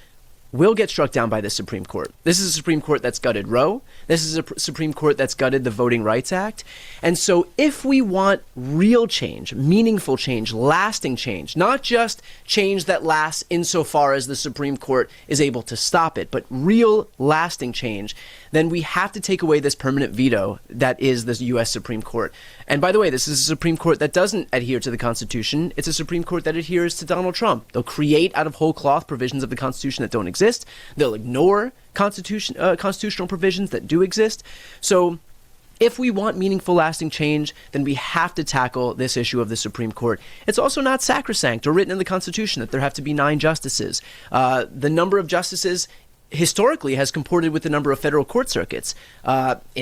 will get struck down by the Supreme Court. This is a Supreme Court that's gutted Roe. This is a Supreme Court that's gutted the Voting Rights Act. And so if we want real change, meaningful change, lasting change, not just change that lasts insofar as the Supreme Court is able to stop it, but real lasting change, then we have to take away this permanent veto that is the U.S. Supreme Court. And by the way, this is a Supreme Court that doesn't adhere to the Constitution. It's a Supreme Court that adheres to Donald Trump. They'll create out of whole cloth provisions of the Constitution that don't exist. They'll ignore constitutional provisions that do exist. So if we want meaningful, lasting change, then we have to tackle this issue of the Supreme Court. It's also not sacrosanct or written in the Constitution that there have to be 9 justices. The number of justices historically has comported with the number of federal court circuits. In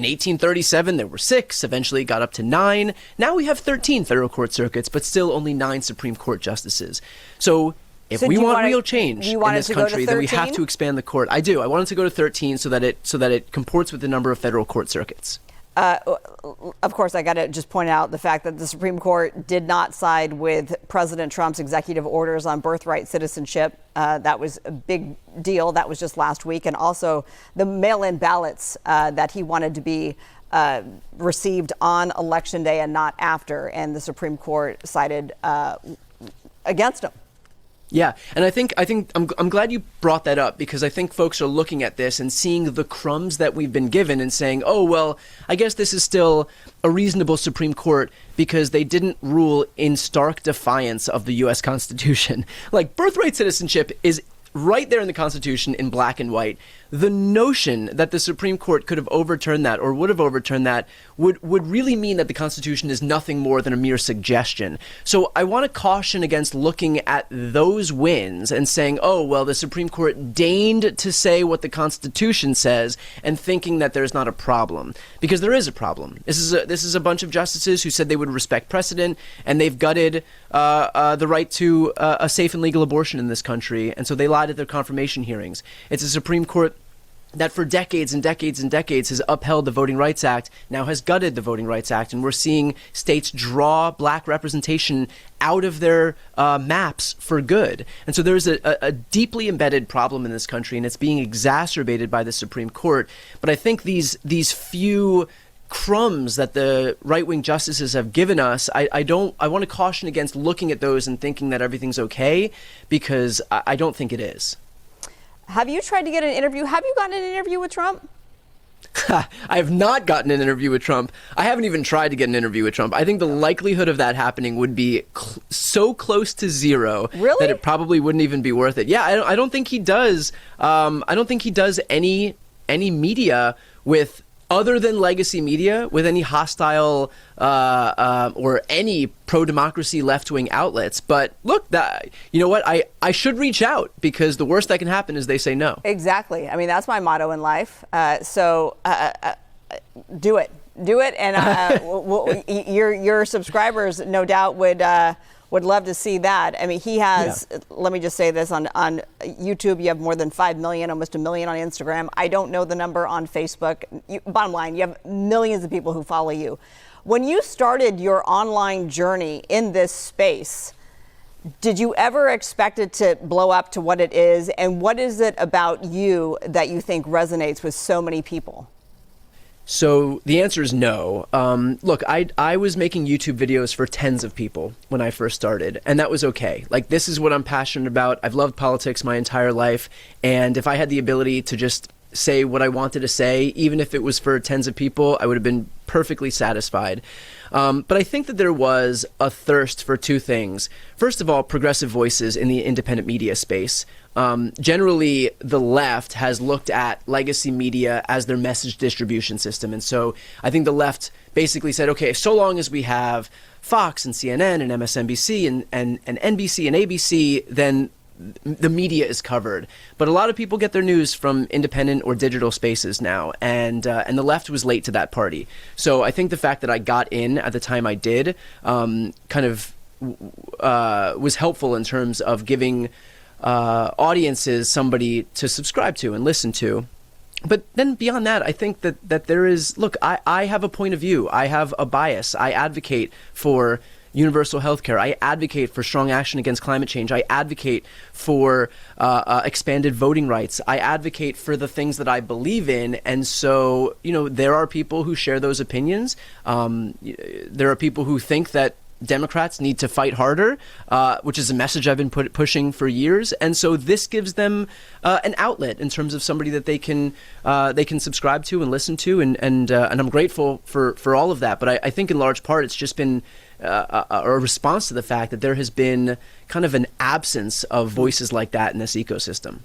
1837, there were 6, eventually it got up to 9. Now we have 13 federal court circuits, but still only 9 Supreme Court justices. So if we want real change in this country, then we have to expand the court. I do. I want it to go to 13 so that it comports with the number of federal court circuits. Of course, I got to just point out the fact that the Supreme Court did not side with President Trump's executive orders on birthright citizenship. That was a big deal. That was just last week. And also the mail-in ballots that he wanted to be received on Election Day and not after. And the Supreme Court sided against him. Yeah, and I think I'm glad you brought that up because I think folks are looking at this and seeing the crumbs that we've been given and saying, oh, well, I guess this is still a reasonable Supreme Court because they didn't rule in stark defiance of the U.S. Constitution. Like, birthright citizenship is right there in the Constitution in black and white. The notion that the Supreme Court could have overturned that or would have overturned that would really mean that the Constitution is nothing more than a mere suggestion. So I want to caution against looking at those wins and saying, oh, well, the Supreme Court deigned to say what the Constitution says and thinking that there's not a problem. Because there is a problem. This is a bunch of justices who said they would respect precedent, and they've gutted the right to a safe and legal abortion in this country. And so they lied at their confirmation hearings. It's a Supreme Court that for decades and decades and decades has upheld the Voting Rights Act, now has gutted the Voting Rights Act, and we're seeing states draw black representation out of their maps for good. And so there's a deeply embedded problem in this country, and it's being exacerbated by the Supreme Court. But I think these few crumbs that the right-wing justices have given us, I want to caution against looking at those and thinking that everything's okay, because I don't think it is. Have you tried to get an interview? Have you gotten an interview with Trump? I have not gotten an interview with Trump. I haven't even tried to get an interview with Trump. I think the likelihood of that happening would be so close to zero that it probably wouldn't even be worth it. Yeah, I don't think he does. I don't think he does any media with, other than legacy media, with any hostile or any pro-democracy left-wing outlets. But look, you know what? I should reach out, because the worst that can happen is they say no. Exactly. I mean, that's my motto in life. So do it. Do it. And your subscribers, no doubt, would love to see that. I mean, he has, let me just say this, on YouTube, you have more than 5 million, almost 1 million on Instagram. I don't know the number on Facebook. Bottom line, you have millions of people who follow you. When you started your online journey in this space, did you ever expect it to blow up to what it is? And what is it about you that you think resonates with so many people? So the answer is no. Look, I was making YouTube videos for tens of people when I first started, and that was okay. Like, this is what I'm passionate about. I've loved politics my entire life, and if I had the ability to just say what I wanted to say, even if it was for tens of people, I would have been perfectly satisfied. But I think that there was a thirst for two things. First of all, progressive voices in the independent media space. Generally, the left has looked at legacy media as their message distribution system. And so I think the left basically said, okay, so long as we have Fox and CNN and MSNBC and NBC and ABC, then the media is covered. But a lot of people get their news from independent or digital spaces now, and the left was late to that party. So I think the fact that I got in at the time I did was helpful in terms of giving audiences somebody to subscribe to and listen to. But then beyond that, I think that there is, look, I have a point of view. I have a bias. I advocate for universal health care. I advocate for strong action against climate change. I advocate for expanded voting rights. I advocate for the things that I believe in. And so, there are people who share those opinions. There are people who think that Democrats need to fight harder, which is a message I've been pushing for years. And so this gives them an outlet in terms of somebody that they can subscribe to and listen to. And I'm grateful for all of that. But I think in large part, it's just been a response to the fact that there has been kind of an absence of voices like that in this ecosystem.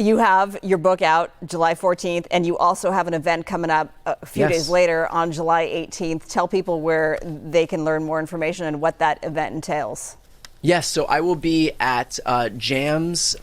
You have your book out July 14th, and you also have an event coming up a few days later on July 18th. Tell people where they can learn more information and what that event entails. Yes, so I will be at JAMS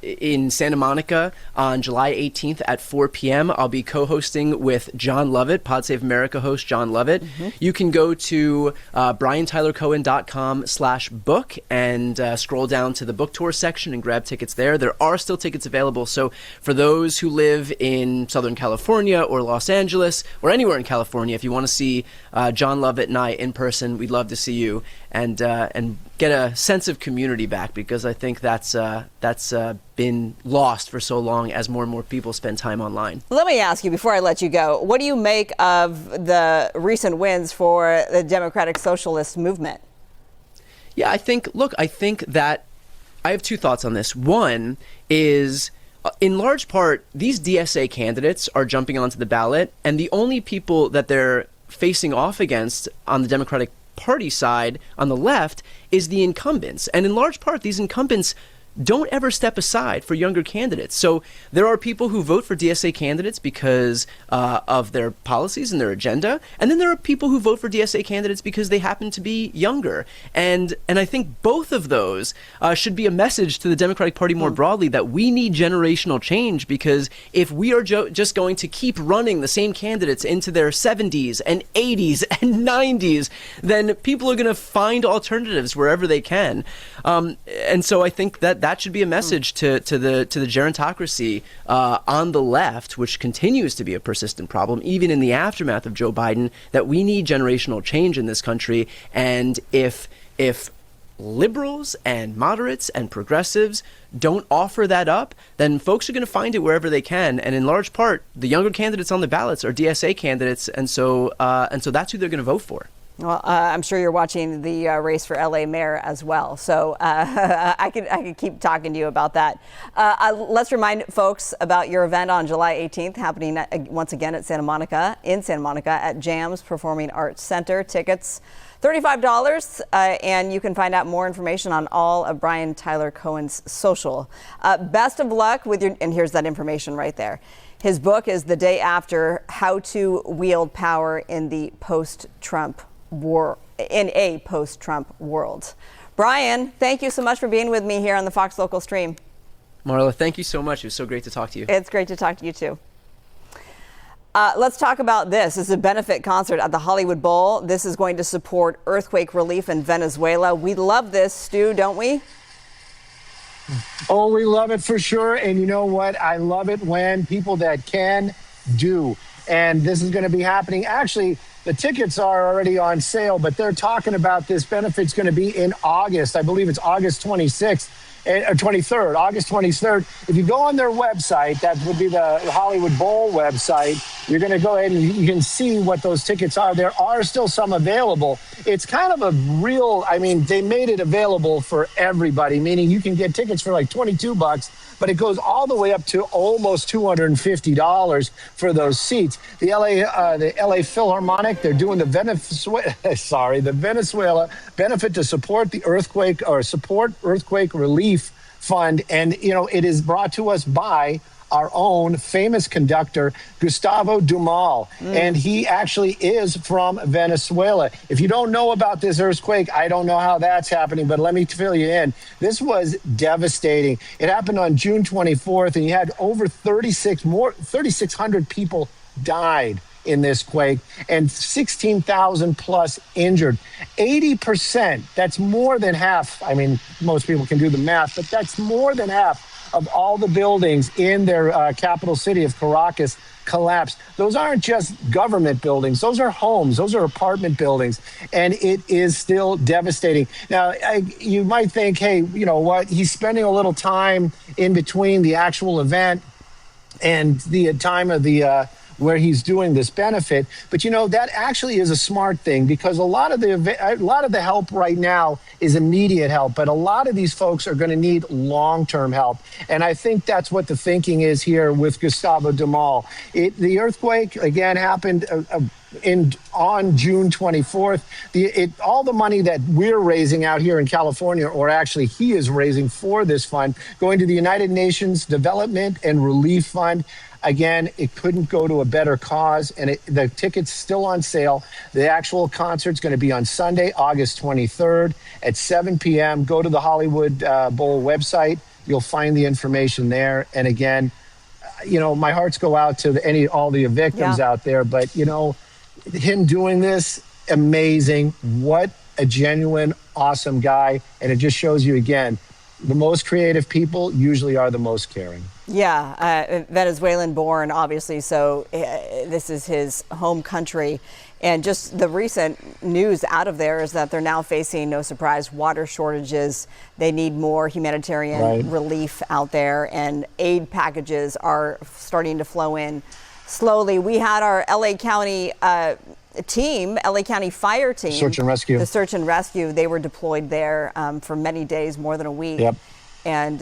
in Santa Monica on July 18th at 4 p.m. I'll be co-hosting with John Lovett, Pod Save America host John Lovett. Mm-hmm. You can go to briantylercohen.com/book and scroll down to the book tour section and grab tickets there. There are still tickets available. So for those who live in Southern California or Los Angeles or anywhere in California, if you want to see John Lovett and I in person, we'd love to see you and get a sense of community back, because I think that's been lost for so long as more and more people spend time online. Let me ask you before I let you go, what do you make of the recent wins for the Democratic Socialist movement? Yeah, I think that I have two thoughts on this. One is, in large part, these DSA candidates are jumping onto the ballot, and the only people that they're facing off against on the Democratic Party side on the left is the incumbents. And in large part, these incumbents don't ever step aside for younger candidates. So there are people who vote for DSA candidates because of their policies and their agenda. And then there are people who vote for DSA candidates because they happen to be younger. And I think both of those should be a message to the Democratic Party more broadly that we need generational change, because if we are just going to keep running the same candidates into their 70s and 80s and 90s, then people are going to find alternatives wherever they can. And so I think that should be a message to the gerontocracy on the left, which continues to be a persistent problem, even in the aftermath of Joe Biden, that we need generational change in this country. And if liberals and moderates and progressives don't offer that up, then folks are going to find it wherever they can. And in large part, the younger candidates on the ballots are DSA candidates, and so that's who they're going to vote for. Well, I'm sure you're watching the race for LA mayor as well. So I could keep talking to you about that. Let's remind folks about your event on July 18th, happening once again in Santa Monica at JAMS Performing Arts Center. Tickets $35, and you can find out more information on all of Brian Tyler Cohen's social. Best of luck with and here's that information right there. His book is The Day After: How to Wield Power in the Post-Trump War, in a post-Trump world. Brian, thank you so much for being with me here on the Fox Local Stream. Marla, thank you so much. It was so great to talk to you. It's great to talk to you too. Let's talk about this. This is a benefit concert at the Hollywood Bowl. This is going to support earthquake relief in Venezuela. We love this, Stu, don't we? Oh, we love it for sure. And you know what? I love it when people that can do. And this is going to be happening. Actually, the tickets are already on sale, but they're talking about this benefit's going to be in August. I believe it's August 26th. Or 23rd, August 23rd. If you go on their website, that would be the Hollywood Bowl website, you're going to go ahead and you can see what those tickets are. There are still some available. It's kind of a real, they made it available for everybody, meaning you can get tickets for like $22. but it goes all the way up to almost $250 for those seats. The LA Philharmonic, they're doing the Venezuela benefit to support the earthquake relief fund, and it is brought to us by our own famous conductor, Gustavo Dumal. And he actually is from Venezuela. If you don't know about this earthquake, I don't know how that's happening, but let me fill you in. This was devastating. It happened on June 24th, and you had over 3,600 people died in this quake and 16,000 plus injured. 80%, that's more than half. I mean, most people can do the math, but that's more than half of all the buildings in their capital city of Caracas collapsed. Those aren't just government buildings. Those are homes. Those are apartment buildings. And it is still devastating. Now, you might think, hey, you know what? He's spending a little time in between the actual event and the time of the where he's doing this benefit. But that actually is a smart thing, because a lot of the help right now is immediate help, but a lot of these folks are going to need long-term help. And I think that's what the thinking is here with Gustavo Dumal. The earthquake again happened on June 24th. All the money that we're raising out here in California, or actually he is raising for this fund, going to the United Nations Development and Relief Fund. Again, it couldn't go to a better cause, and the ticket's still on sale. The actual concert's going to be on Sunday, August 23rd at 7 p.m. Go to the Hollywood Bowl website. You'll find the information there. And again, my hearts go out to all the victims out there. But, him doing this, amazing. What a genuine, awesome guy. And it just shows you, again, the most creative people usually are the most caring. Yeah, Venezuelan born, obviously, so this is his home country. And just the recent news out of there is that they're now facing, no surprise, water shortages. They need more humanitarian relief out there, and aid packages are starting to flow in slowly. We had our LA County team, LA County Fire Team. Search and rescue. The search and rescue, they were deployed there for many days, more than a week. Yep. And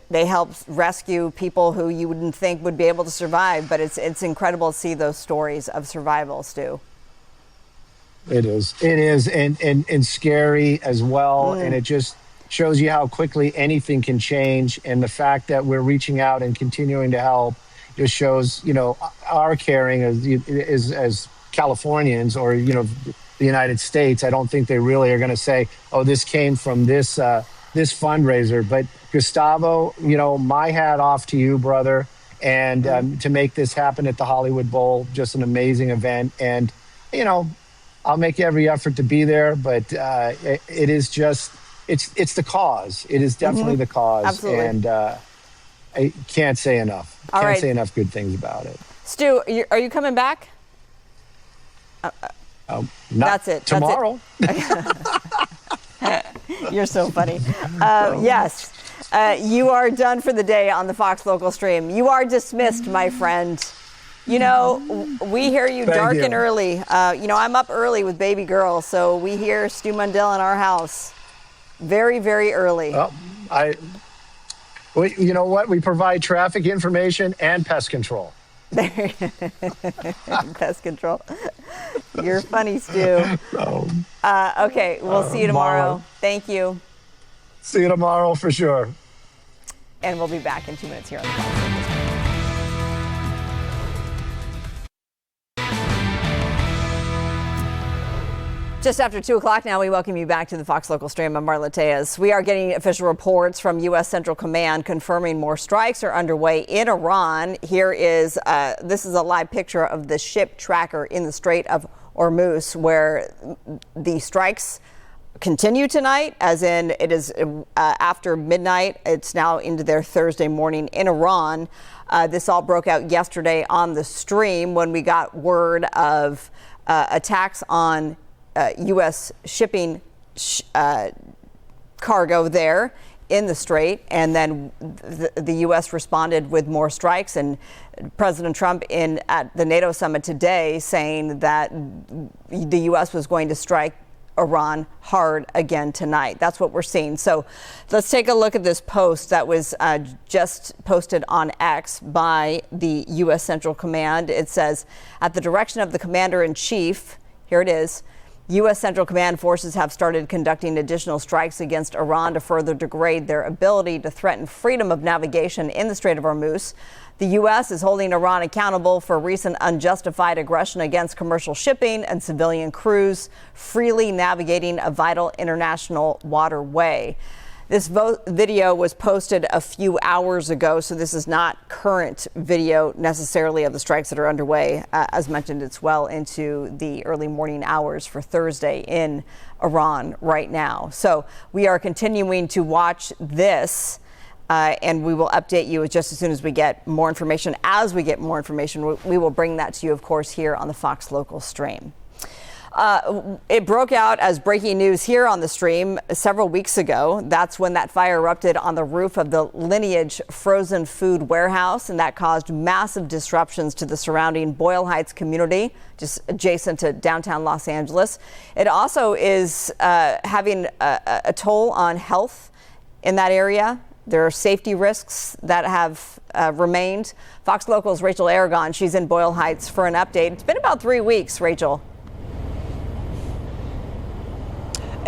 they helped rescue people who you wouldn't think would be able to survive. But it's incredible to see those stories of survival, Stu. It is, and scary as well. And it just shows you how quickly anything can change. And the fact that we're reaching out and continuing to help just shows, our caring as Californians, or the United States. I don't think they really are going to say, oh, this came from this fundraiser. But Gustavo, my hat off to you, brother. And to make this happen at the Hollywood Bowl, just an amazing event. And, I'll make every effort to be there, but it is just, it's the cause. It is definitely the cause. Absolutely. And I can't say enough. Can't say enough good things about it. Stu, are you coming back? That's it. Tomorrow. You're so funny. Yes, you are done for the day on the Fox Local Stream. You are dismissed, my friend. We hear you dark and early. I'm up early with baby girl, so we hear Stu Mundell in our house very, very early. You know what? We provide traffic information and pest control. Pest control. You're funny, Stu. Okay, we'll see you tomorrow. Thank you. See you tomorrow for sure. And we'll be back in 2 minutes here on the Fox. Just after 2 o'clock now, we welcome you back to the Fox Local Stream. I'm Marla Tejas. We are getting official reports from U.S. Central Command confirming more strikes are underway in Iran. Here is, this is a live picture of the ship tracker in the Strait of Hormuz, where the strikes continue tonight, as in it is after midnight. It's now into their Thursday morning in Iran. This all broke out yesterday on the stream when we got word of attacks on U.S. shipping cargo there in the Strait, and then the U.S. responded with more strikes. And President Trump at the NATO summit today saying that the U.S. was going to strike Iran hard again tonight. That's what we're seeing. So let's take a look at this post that was just posted on X by the U.S. Central Command. It says, at the direction of the Commander-in-Chief, here it is, U.S. Central Command forces have started conducting additional strikes against Iran to further degrade their ability to threaten freedom of navigation in the Strait of Hormuz. The U.S. is holding Iran accountable for recent unjustified aggression against commercial shipping and civilian crews freely navigating a vital international waterway. This video was posted a few hours ago, so this is not current video necessarily of the strikes that are underway. As mentioned, it's well into the early morning hours for Thursday in Iran right now. So we are continuing to watch this, and we will update you just as soon as we get more information. As we get more information, we will bring that to you, of course, here on the Fox Local stream. It broke out as breaking news here on the stream several weeks ago. That's when that fire erupted on the roof of the Lineage frozen food warehouse, and that caused massive disruptions to the surrounding Boyle Heights community, just adjacent to downtown Los Angeles. It also is having a toll on health in that area. There are safety risks that have remained. Fox Local's Rachel Aragon, she's in Boyle Heights for an update. It's been about 3 weeks, Rachel.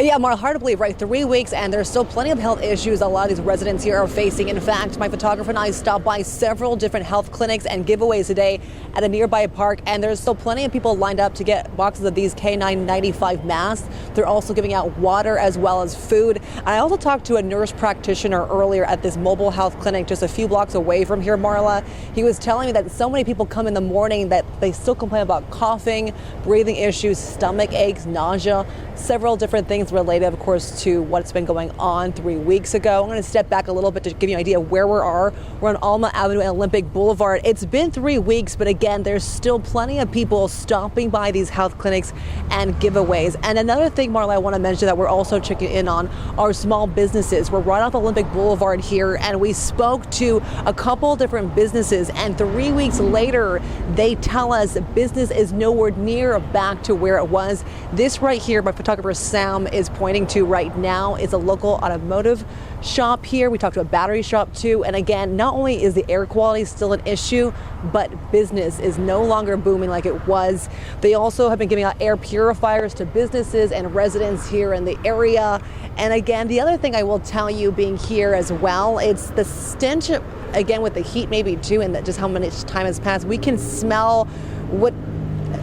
Yeah, Marla, hard to believe, right? 3 weeks, and there's still plenty of health issues a lot of these residents here are facing. In fact, my photographer and I stopped by several different health clinics and giveaways today at a nearby park, and there's still plenty of people lined up to get boxes of these K995 masks. They're also giving out water as well as food. And I also talked to a nurse practitioner earlier at this mobile health clinic just a few blocks away from here, Marla. He was telling me that so many people come in the morning that they still complain about coughing, breathing issues, stomach aches, nausea, several different things related, of course, to what's been going on 3 weeks ago. I'm going to step back a little bit to give you an idea of where we are. We're on Alma Avenue and Olympic Boulevard. It's been 3 weeks, but again, there's still plenty of people stopping by these health clinics and giveaways. And another thing, Marla, I want to mention that we're also checking in on are small businesses. We're right off Olympic Boulevard here, and we spoke to a couple different businesses, and 3 weeks later, they tell us business is nowhere near back to where it was. This right here, my photographer Sam is pointing to right now is a local automotive shop here. We talked to a battery shop too. And again, not only is the air quality still an issue, but business is no longer booming like it was. They also have been giving out air purifiers to businesses and residents here in the area. And again, the other thing I will tell you being here as well, it's the stench, again, with the heat maybe too, and that just how much time has passed. We can smell what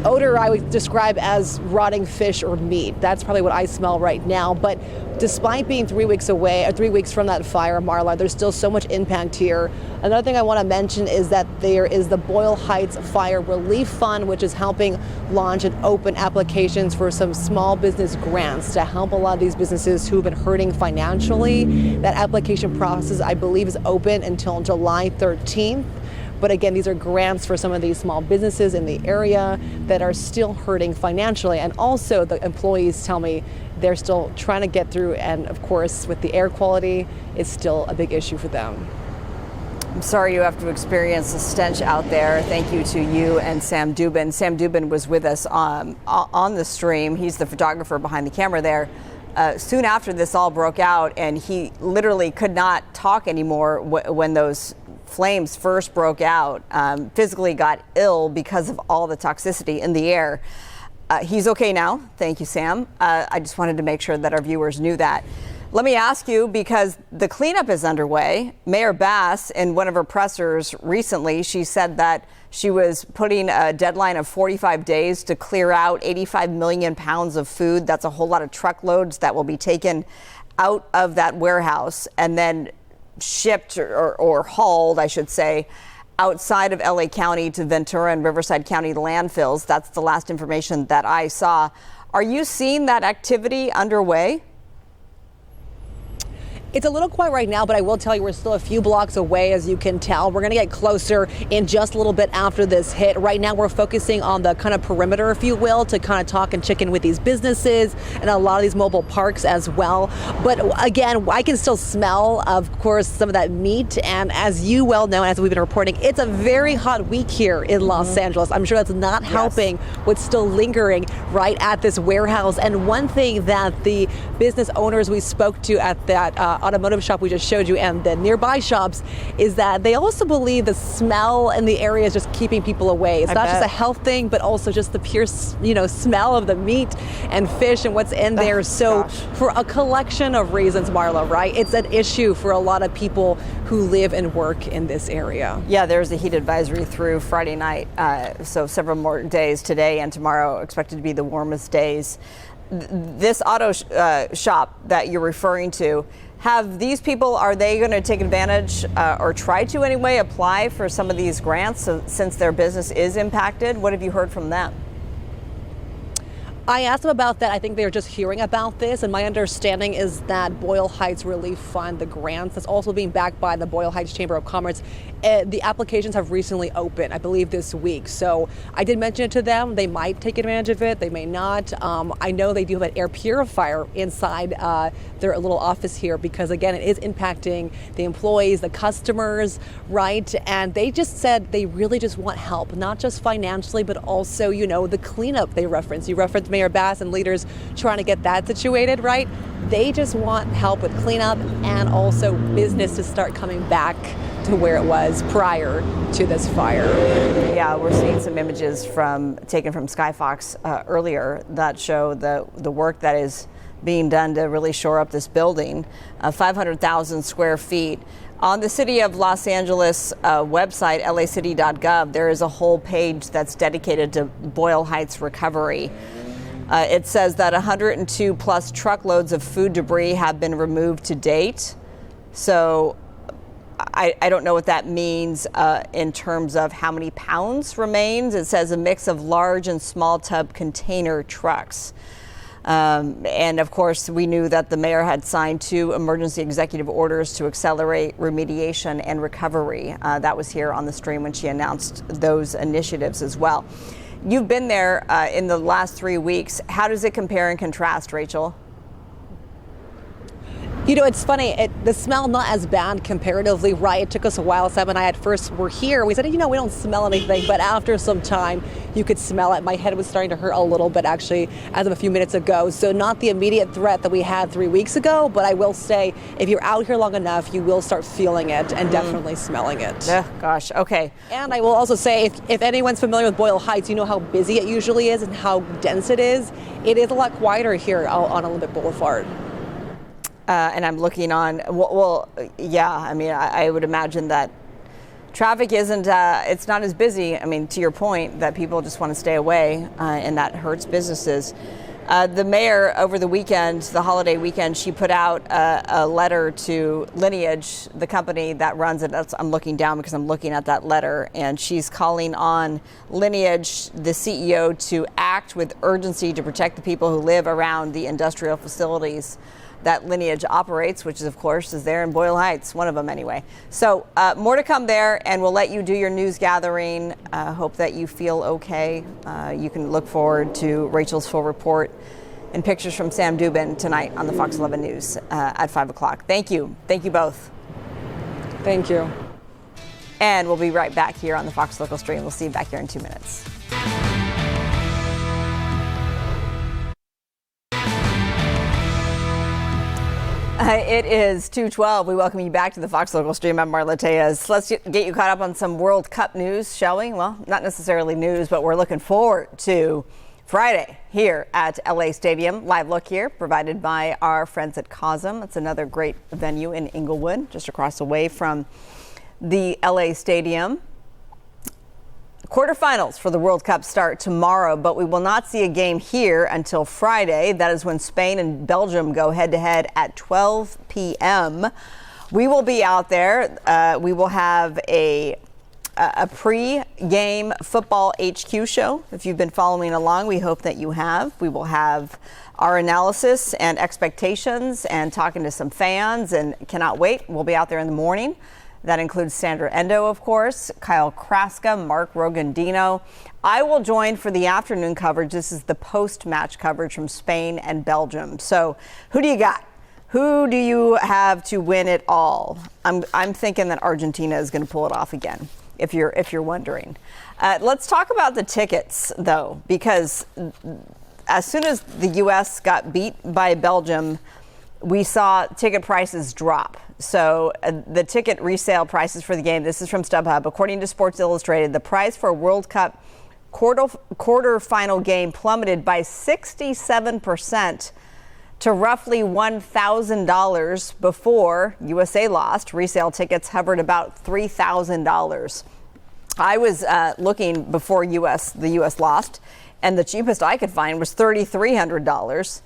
odor I would describe as rotting fish or meat. That's probably what I smell right now. But despite being 3 weeks away, or 3 weeks from that fire, Marla, there's still so much impact here. Another thing I want to mention is that there is the Boyle Heights Fire Relief Fund, which is helping launch and open applications for some small business grants to help a lot of these businesses who've been hurting financially. That application process, I believe, is open until July 13th. But again, these are grants for some of these small businesses in the area that are still hurting financially. And also the employees tell me they're still trying to get through. And of course, with the air quality, it's still a big issue for them. I'm sorry you have to experience the stench out there. Thank you to you and Sam Dubin. Sam Dubin was with us on the stream. He's the photographer behind the camera there. Soon after this all broke out, and he literally could not talk anymore when those flames first broke out, physically got ill because of all the toxicity in the air. He's okay now. Thank you, Sam. I just wanted to make sure that our viewers knew that. Let me ask you, because the cleanup is underway. Mayor Bass, in one of her pressers recently, she said that she was putting a deadline of 45 days to clear out 85 million pounds of food. That's a whole lot of truckloads that will be taken out of that warehouse and then shipped or hauled, I should say, outside of LA County to Ventura and Riverside County landfills. That's the last information that I saw. Are you seeing that activity underway? It's a little quiet right now, but I will tell you we're still a few blocks away, as you can tell. We're going to get closer in just a little bit after this hit. Right now, we're focusing on the kind of perimeter, if you will, to kind of talk and check in with these businesses and a lot of these mobile parks as well. But again, I can still smell, of course, some of that meat. And as you well know, as we've been reporting, it's a very hot week here in Los Angeles. I'm sure that's not helping what's still lingering right at this warehouse. And one thing that the business owners we spoke to at that automotive shop we just showed you and the nearby shops is that they also believe the smell in the area is just keeping people away. It's not just a health thing, but also just the pure, smell of the meat and fish and what's in there. For a collection of reasons, Marla, right? It's an issue for a lot of people who live and work in this area. Yeah, there's a heat advisory through Friday night, so several more days today and tomorrow expected to be the warmest days. This auto shop that you're referring to, have these people, are they going to take advantage or try to anyway apply for some of these grants since their business is impacted? What have you heard from them? I asked them about that. I think they're just hearing about this, and my understanding is that Boyle Heights Relief Fund, the grants, that's also being backed by the Boyle Heights Chamber of Commerce. The applications have recently opened, I believe this week. So I did mention it to them. They might take advantage of it. They may not. I know they do have an air purifier inside their little office here because, again, it is impacting the employees, the customers, right? And they just said they really just want help, not just financially, but also, the cleanup they referenced. You referenced Mayor Bass and leaders trying to get that situated, right? They just want help with cleanup and also business to start coming back to where it was prior to this fire. Yeah, we're seeing some images taken from Skyfox earlier that show the work that is being done to really shore up this building, 500,000 square feet. On the City of Los Angeles website, lacity.gov, there is a whole page that's dedicated to Boyle Heights recovery. It says that 102 plus truckloads of food debris have been removed to date. So I don't know what that means in terms of how many pounds remains. It says a mix of large and small tub container trucks. And of course, we knew that the mayor had signed 2 emergency executive orders to accelerate remediation and recovery. That was here on the stream when she announced those initiatives as well. You've been there in the last 3 weeks. How does it compare and contrast, Rachel? It's funny. The smell not as bad comparatively, right? It took us a while. Sam and I at first were here. We said, we don't smell anything. But after some time, you could smell it. My head was starting to hurt a little bit, actually, as of a few minutes ago. So not the immediate threat that we had 3 weeks ago. But I will say, if you're out here long enough, you will start feeling it and definitely smelling it. Gosh, okay. And I will also say, if anyone's familiar with Boyle Heights, you know how busy it usually is and how dense it is. It is a lot quieter here on Olympic Boulevard. And I'm looking on, I would imagine that traffic isn't, it's not as busy. To your point, that people just want to stay away, and that hurts businesses. The mayor over the weekend, the holiday weekend, she put out a letter to Lineage, the company that runs it. I'm looking down because I'm looking at that letter, and she's calling on Lineage, the CEO, to act with urgency to protect the people who live around the industrial facilities that Lineage operates, which is, of course, is there in Boyle Heights, one of them anyway. So more to come there, and we'll let you do your news gathering. Hope that you feel okay. You can look forward to Rachel's full report and pictures from Sam Dubin tonight on the Fox 11 News at 5 o'clock. Thank you. Thank you both. Thank you. And we'll be right back here on the Fox Local Stream. We'll see you back here in 2 minutes. It is 2:12. We welcome you back to the Fox Local Stream. I'm Marla Tejas. Let's get you caught up on some World Cup news, shall we? Well, not necessarily news, but we're looking forward to Friday here at LA Stadium. Live look here provided by our friends at Cosm. It's another great venue in Inglewood, just across the way from the LA Stadium. Quarterfinals for the World Cup start tomorrow, but we will not see a game here until Friday. That is when Spain and Belgium go head-to-head at 12 p.m. We will be out there. We will have a a pre-game football HQ show. If you've been following along, we hope that you have. We will have our analysis and expectations and talking to some fans, and cannot wait. We'll be out there in the morning. That includes Sandra Endo, of course, Kyle Kraska, Mark Rogandino. I will join for the afternoon coverage. This is the post-match coverage from Spain and Belgium. So who do you got? Who do you have to win it all? I'm thinking that Argentina is going to pull it off again, if you're wondering. Let's talk about the tickets, though, because as soon as the U.S. got beat by Belgium, we saw ticket prices drop. So the ticket resale prices for the game, this is from StubHub, according to Sports Illustrated, the price for a World Cup quarterfinal game plummeted by 67% to roughly $1,000 before USA lost. Resale tickets hovered about $3,000. I was looking before the U.S. lost, and the cheapest I could find was $3,300.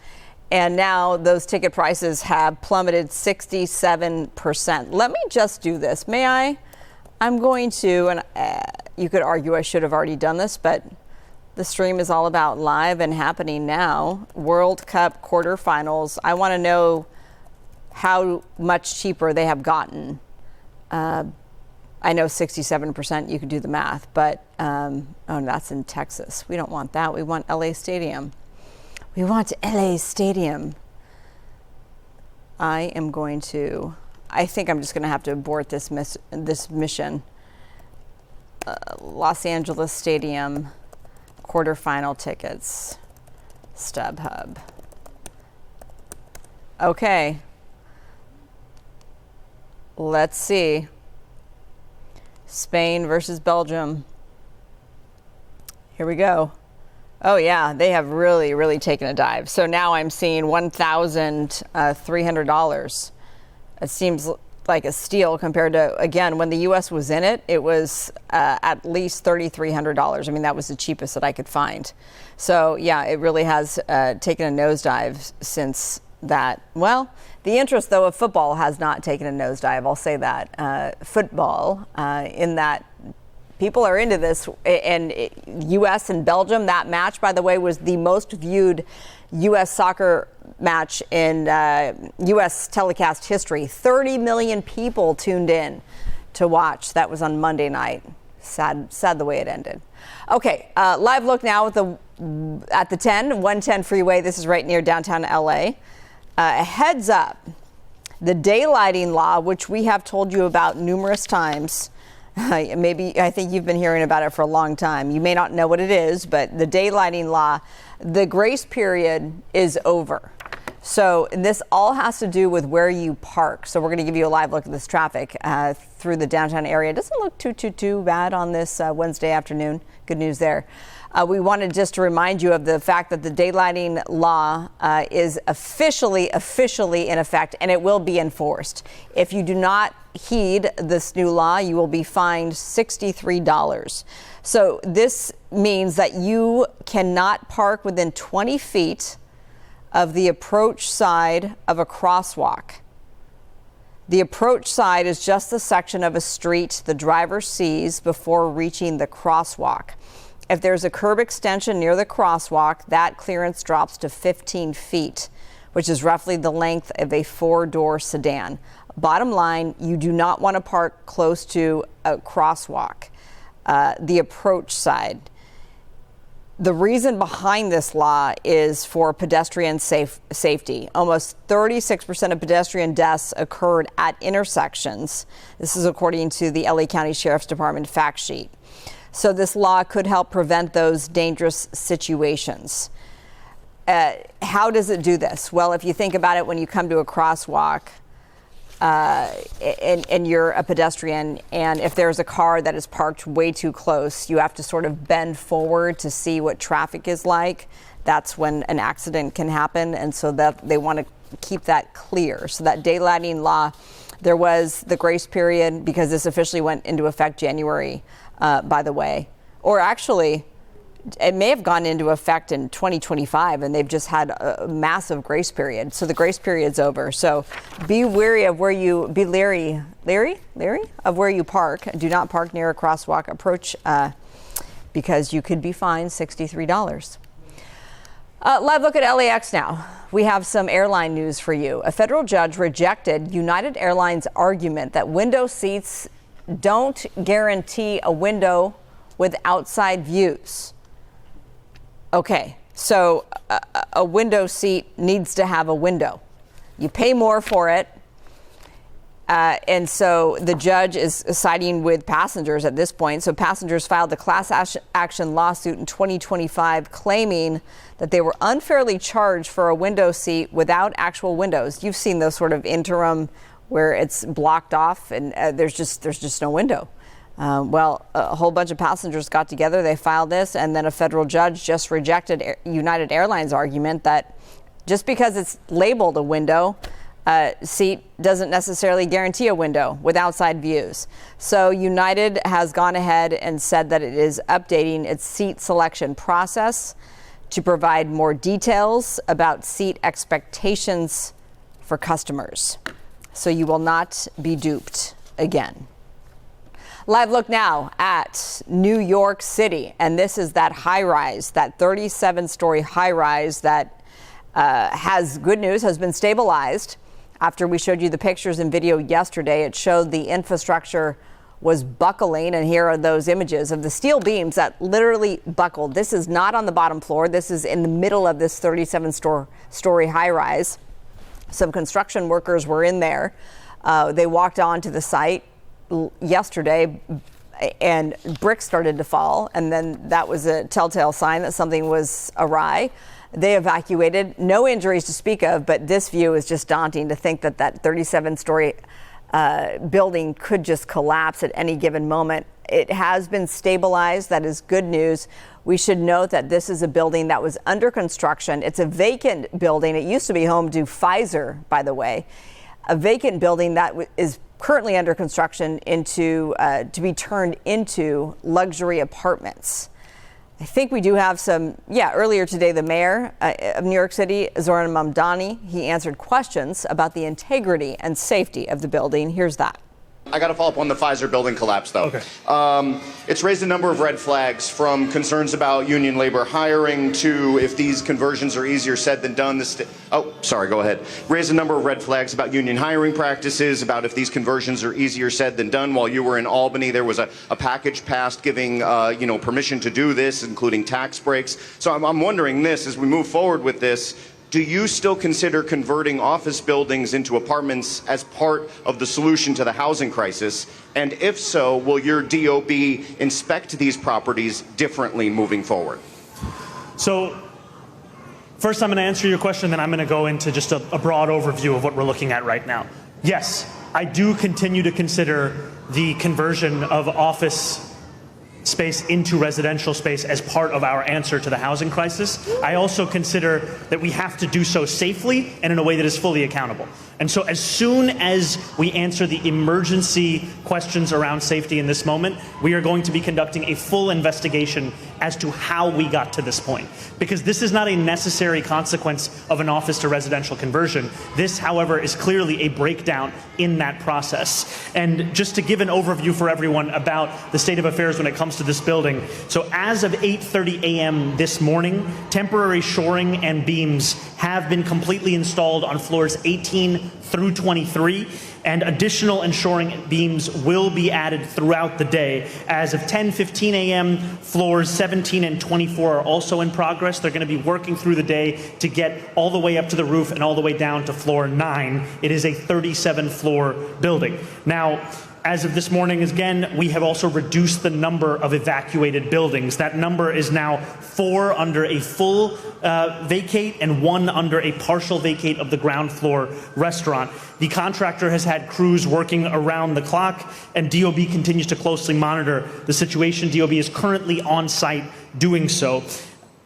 And now those ticket prices have plummeted 67%. Let me just do this. May I? I'm going to, and you could argue I should have already done this, but the stream is all about live and happening now. World Cup quarterfinals. I want to know how much cheaper they have gotten. I know 67%, you could do the math, but that's in Texas. We don't want that. We want LA Stadium. We want LA Stadium. I think I'm just going to have to abort this mission. Los Angeles Stadium quarterfinal tickets. StubHub. Okay. Let's see. Spain versus Belgium. Here we go. Oh, yeah, they have really, really taken a dive. So now I'm seeing $1,300. It seems like a steal compared to, again, when the U.S. was in it, it was at least $3,300. I mean, that was the cheapest that I could find. So, yeah, it really has taken a nosedive since that. Well, the interest, though, of football has not taken a nosedive. I'll say that. Football, in that people are into this, and U.S. and Belgium, that match, by the way, was the most viewed U.S. soccer match in U.S. telecast history. 30 million people tuned in to watch. That was on Monday night. Sad the way it ended. Okay, live look now at the 110 freeway. This is right near downtown L.A. Heads up, the daylighting law, which we have told you about numerous times. I think you've been hearing about it for a long time. You may not know what it is, but the daylighting law, the grace period is over. So this all has to do with where you park. So we're going to give you a live look at this traffic through the downtown area. It doesn't look too bad on this Wednesday afternoon. Good news there. We wanted just to remind you of the fact that the daylighting law is officially in effect, and it will be enforced. If you do not heed this new law, you will be fined $63. So this means that you cannot park within 20 feet of the approach side of a crosswalk. The approach side is just the section of a street the driver sees before reaching the crosswalk. If there's a curb extension near the crosswalk, that clearance drops to 15 feet, which is roughly the length of a 4-door sedan. Bottom line, you do not want to park close to a crosswalk, the approach side. The reason behind this law is for pedestrian safety. Almost 36% of pedestrian deaths occurred at intersections. This is according to the LA County Sheriff's Department fact sheet. So this law could help prevent those dangerous situations. How does it do this? Well, if you think about it, when you come to a crosswalk and you're a pedestrian, and if there's a car that is parked way too close, you have to sort of bend forward to see what traffic is like. That's when an accident can happen, and so that they want to keep that clear. So that daylighting law, there was the grace period because this officially went into effect January, by the way. Or actually, it may have gone into effect in 2025, and they've just had a massive grace period. So the grace period's over. So be leery of where you park. Do not park near a crosswalk approach because you could be fined $63. Live look at LAX now. We have some airline news for you. A federal judge rejected United Airlines' argument that window seats don't guarantee a window with outside views. Okay, so a window seat needs to have a window. You pay more for it. And so the judge is siding with passengers at this point. So passengers filed a class action lawsuit in 2025 claiming that they were unfairly charged for a window seat without actual windows. You've seen those sort of interim where it's blocked off and there's just no window. Well, a whole bunch of passengers got together. They filed this, and then a federal judge just rejected United Airlines' argument that just because it's labeled a window seat doesn't necessarily guarantee a window with outside views. So United has gone ahead and said that it is updating its seat selection process to provide more details about seat expectations for customers. So you will not be duped again. Live look now at New York City. And this is that high rise, that 37-story high rise that has good news, has been stabilized. After we showed you the pictures and video yesterday, it showed the infrastructure was buckling. And here are those images of the steel beams that literally buckled. This is not on the bottom floor. This is in the middle of this 37-story high rise. Some construction workers were in there. They walked onto the site yesterday and bricks started to fall. And then that was a telltale sign that something was awry. They evacuated. No injuries to speak of, but this view is just daunting to think that that 37-story building could just collapse at any given moment. It has been stabilized. That is good news. We should note that this is a building that was under construction. It's a vacant building. It used to be home to Pfizer, by the way. A vacant building that is currently under construction to be turned into luxury apartments. I think we do have some, earlier today, the mayor of New York City, Zoran Mamdani, he answered questions about the integrity and safety of the building. Here's that. I got to follow up on the Pfizer building collapse, though. Okay. It's raised a number of red flags, from concerns about union labor hiring to if these conversions are easier said than done. Go ahead. Raised a number of red flags about union hiring practices, about if these conversions are easier said than done. While you were in Albany, there was a package passed giving permission to do this, including tax breaks. So I'm wondering this, as we move forward with this, do you still consider converting office buildings into apartments as part of the solution to the housing crisis? And if so, will your DOB inspect these properties differently moving forward? So first, I'm going to answer your question, then I'm going to go into just a broad overview of what we're looking at right now. Yes, I do continue to consider the conversion of office space into residential space as part of our answer to the housing crisis. I also consider that we have to do so safely and in a way that is fully accountable. And so as soon as we answer the emergency questions around safety in this moment, we are going to be conducting a full investigation as to how we got to this point. Because this is not a necessary consequence of an office to residential conversion. This, however, is clearly a breakdown in that process. And just to give an overview for everyone about the state of affairs when it comes to this building. So as of 8:30 a.m. this morning, temporary shoring and beams have been completely installed on floors 18 through 23, and additional shoring beams will be added throughout the day. As of 10:15 a.m., floors 17 and 24 are also in progress. They're going to be working through the day to get all the way up to the roof and all the way down to floor 9. It is a 37-floor building. Now, as of this morning, again, we have also reduced the number of evacuated buildings. That number is now 4 under a full vacate and 1 under a partial vacate of the ground floor restaurant. The contractor has had crews working around the clock, and DOB continues to closely monitor the situation. DOB is currently on site doing so.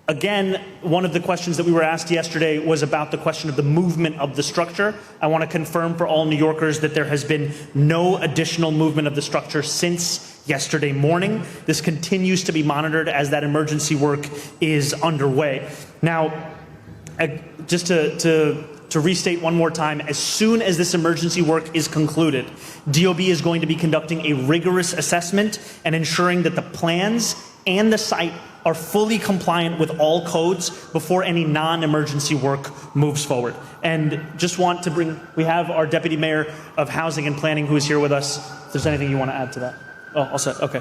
Again, one of the questions that we were asked yesterday was about the question of the movement of the structure. I want to confirm for all New Yorkers that there has been no additional movement of the structure since yesterday morning. This continues to be monitored as that emergency work is underway. Now, just to restate one more time, as soon as this emergency work is concluded, DOB is going to be conducting a rigorous assessment and ensuring that the plans and the site are fully compliant with all codes before any non-emergency work moves forward. And just want to we have our Deputy Mayor of Housing and Planning who is here with us. If there's anything you want to add to that. Oh, all set, okay.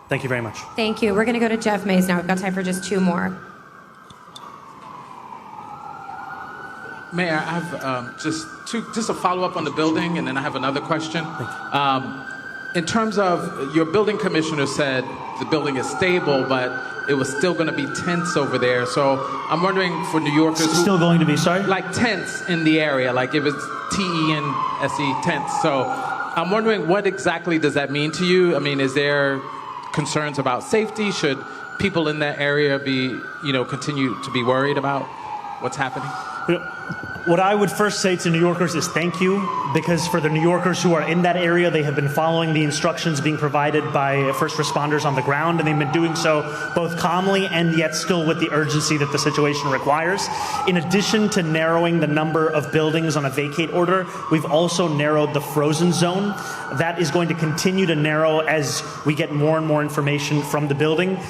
Thank you very much. Thank you. We're gonna go to Jeff Mays now. We've got time for just 2 more. Mayor, I have just a follow-up on the building, and then I have another question. In terms of your building commissioner said the building is stable, but it was still going to be tents over there. So I'm wondering for New Yorkers, still going to be, sorry? Like tents in the area, like if it's T-E-N-S-E tents. So I'm wondering what exactly does that mean to you? I mean, is there concerns about safety? Should people in that area be, continue to be worried about what's happening? What I would first say to New Yorkers is thank you, because for the New Yorkers who are in that area, they have been following the instructions being provided by first responders on the ground, and they've been doing so both calmly and yet still with the urgency that the situation requires. In addition to narrowing the number of buildings on a vacate order, we've also narrowed the frozen zone. That is going to continue to narrow as we get more and more information from the building.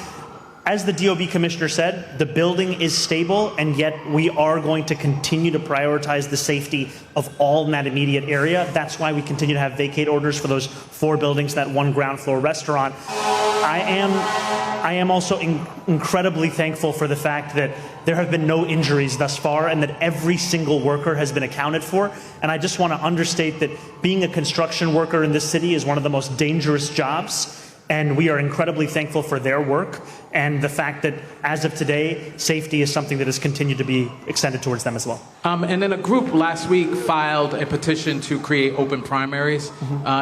As the DOB commissioner said, the building is stable, and yet we are going to continue to prioritize the safety of all in that immediate area. That's why we continue to have vacate orders for those 4 buildings, that 1 ground floor restaurant. I am also incredibly thankful for the fact that there have been no injuries thus far, and that every single worker has been accounted for. And I just want to understate that being a construction worker in this city is one of the most dangerous jobs. And we are incredibly thankful for their work and the fact that, as of today, safety is something that has continued to be extended towards them as well. And then a group last week filed a petition to create open primaries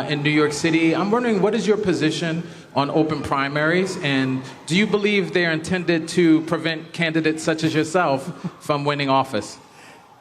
in New York City. I'm wondering, what is your position on open primaries? And do you believe they're intended to prevent candidates such as yourself from winning office?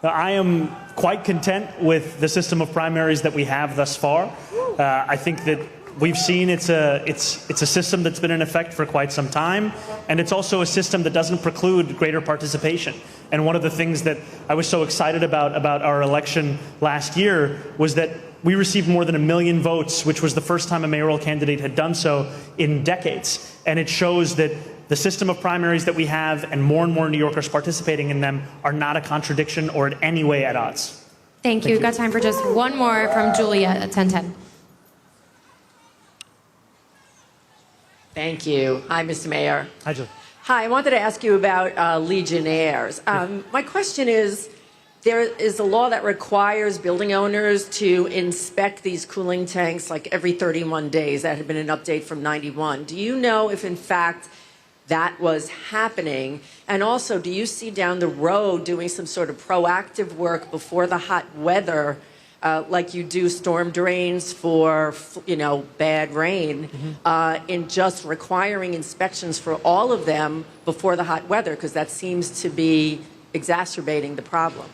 I am quite content with the system of primaries that we have thus far. I think that we've seen it's a system that's been in effect for quite some time, and it's also a system that doesn't preclude greater participation. And one of the things that I was so excited about our election last year was that we received more than 1 million votes, which was the first time a mayoral candidate had done so in decades. And it shows that the system of primaries that we have and more New Yorkers participating in them are not a contradiction or in any way at odds. Thank you. We've got time for just 1 more from Julia at 1010. Thank you. Hi, Mr. Mayor. Hi, Jill. Hi, I wanted to ask you about Legionnaires. My question is, there is a law that requires building owners to inspect these cooling tanks like every 31 days. That had been an update from 91. Do you know if, in fact, that was happening? And also, do you see down the road doing some sort of proactive work before the hot weather, like you do storm drains for, bad rain, in just requiring inspections for all of them before the hot weather? Because that seems to be exacerbating the problem.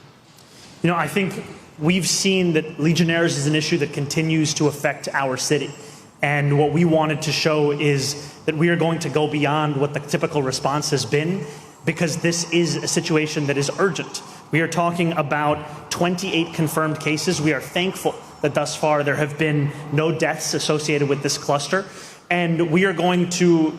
I think we've seen that Legionnaires is an issue that continues to affect our city. And what we wanted to show is that we are going to go beyond what the typical response has been, because this is a situation that is urgent. We are talking about 28 confirmed cases. We are thankful that thus far there have been no deaths associated with this cluster. And we are going to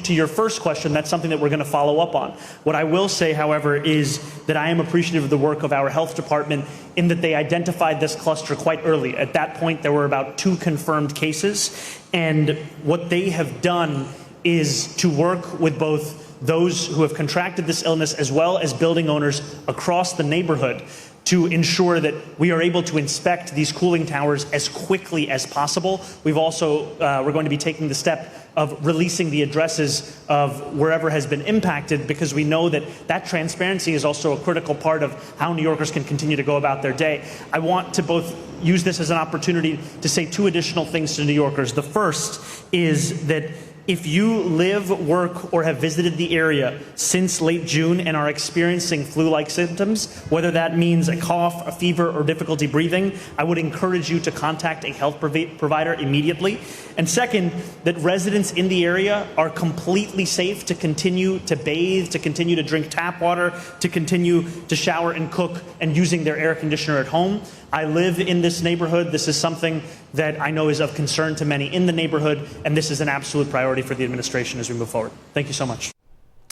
your first question, that's something that we're going to follow up on. What I will say, however, is that I am appreciative of the work of our health department in that they identified this cluster quite early. At that point, there were about 2 confirmed cases. And what they have done is to work with both those who have contracted this illness as well as building owners across the neighborhood to ensure that we are able to inspect these cooling towers as quickly as possible. We've also, we're going to be taking the step of releasing the addresses of wherever has been impacted, because we know that that transparency is also a critical part of how New Yorkers can continue to go about their day. I want to both use this as an opportunity to say 2 additional things to New Yorkers. The first is that If you live, work, or have visited the area since late June and are experiencing flu-like symptoms, whether that means a cough, a fever, or difficulty breathing, I would encourage you to contact a health provider immediately. And second, that residents in the area are completely safe to continue to bathe, to continue to drink tap water, to continue to shower and cook, and using their air conditioner at home. I live in this neighborhood. This is something that I know is of concern to many in the neighborhood, and this is an absolute priority for the administration as we move forward. Thank you so much.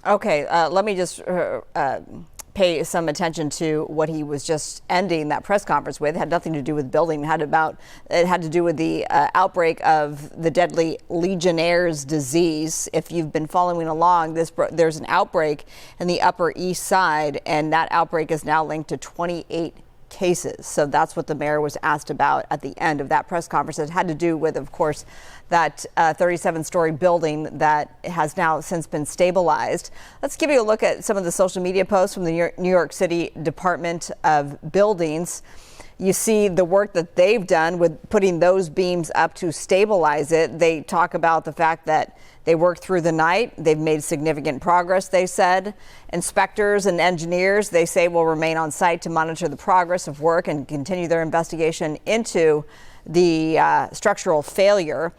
Okay, let me just pay some attention to what he was just ending that press conference with. It had nothing to do with building. It had to do with the outbreak of the deadly Legionnaire's disease. If you've been following along, there's an outbreak in the Upper East Side, and that outbreak is now linked to 28 cases. So that's what the mayor was asked about at the end of that press conference. It had to do with, of course, that 37-story building that has now since been stabilized. Let's give you a look at some of the social media posts from the New York City Department of Buildings. You see the work that they've done with putting those beams up to stabilize it. They talk about the fact that they worked through the night. They've made significant progress, they said. Inspectors and engineers, they say, will remain on site to monitor the progress of work and continue their investigation into the structural failure.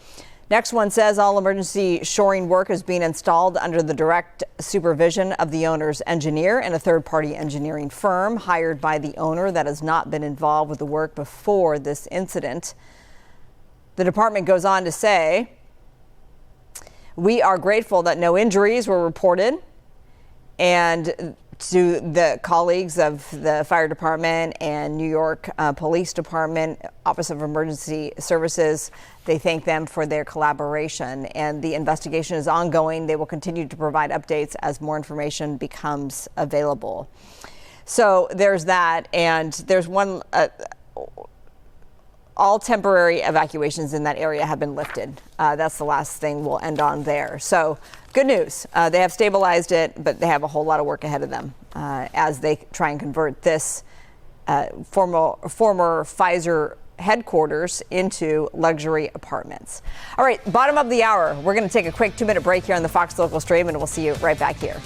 Next one says all emergency shoring work is being installed under the direct supervision of the owner's engineer and a third-party engineering firm hired by the owner that has not been involved with the work before this incident. The department goes on to say, we are grateful that no injuries were reported, and to the colleagues of the fire department and New York Police Department, Office of Emergency Services, they thank them for their collaboration, and the investigation is ongoing. They will continue to provide updates as more information becomes available. So there's that, and there's one. All temporary evacuations in that area have been lifted. That's the last thing we'll end on there. So good news. They have stabilized it, but they have a whole lot of work ahead of them as they try and convert this former Pfizer headquarters into luxury apartments. All right, bottom of the hour. We're going to take a quick 2-minute break here on the Fox Local Stream, and we'll see you right back here.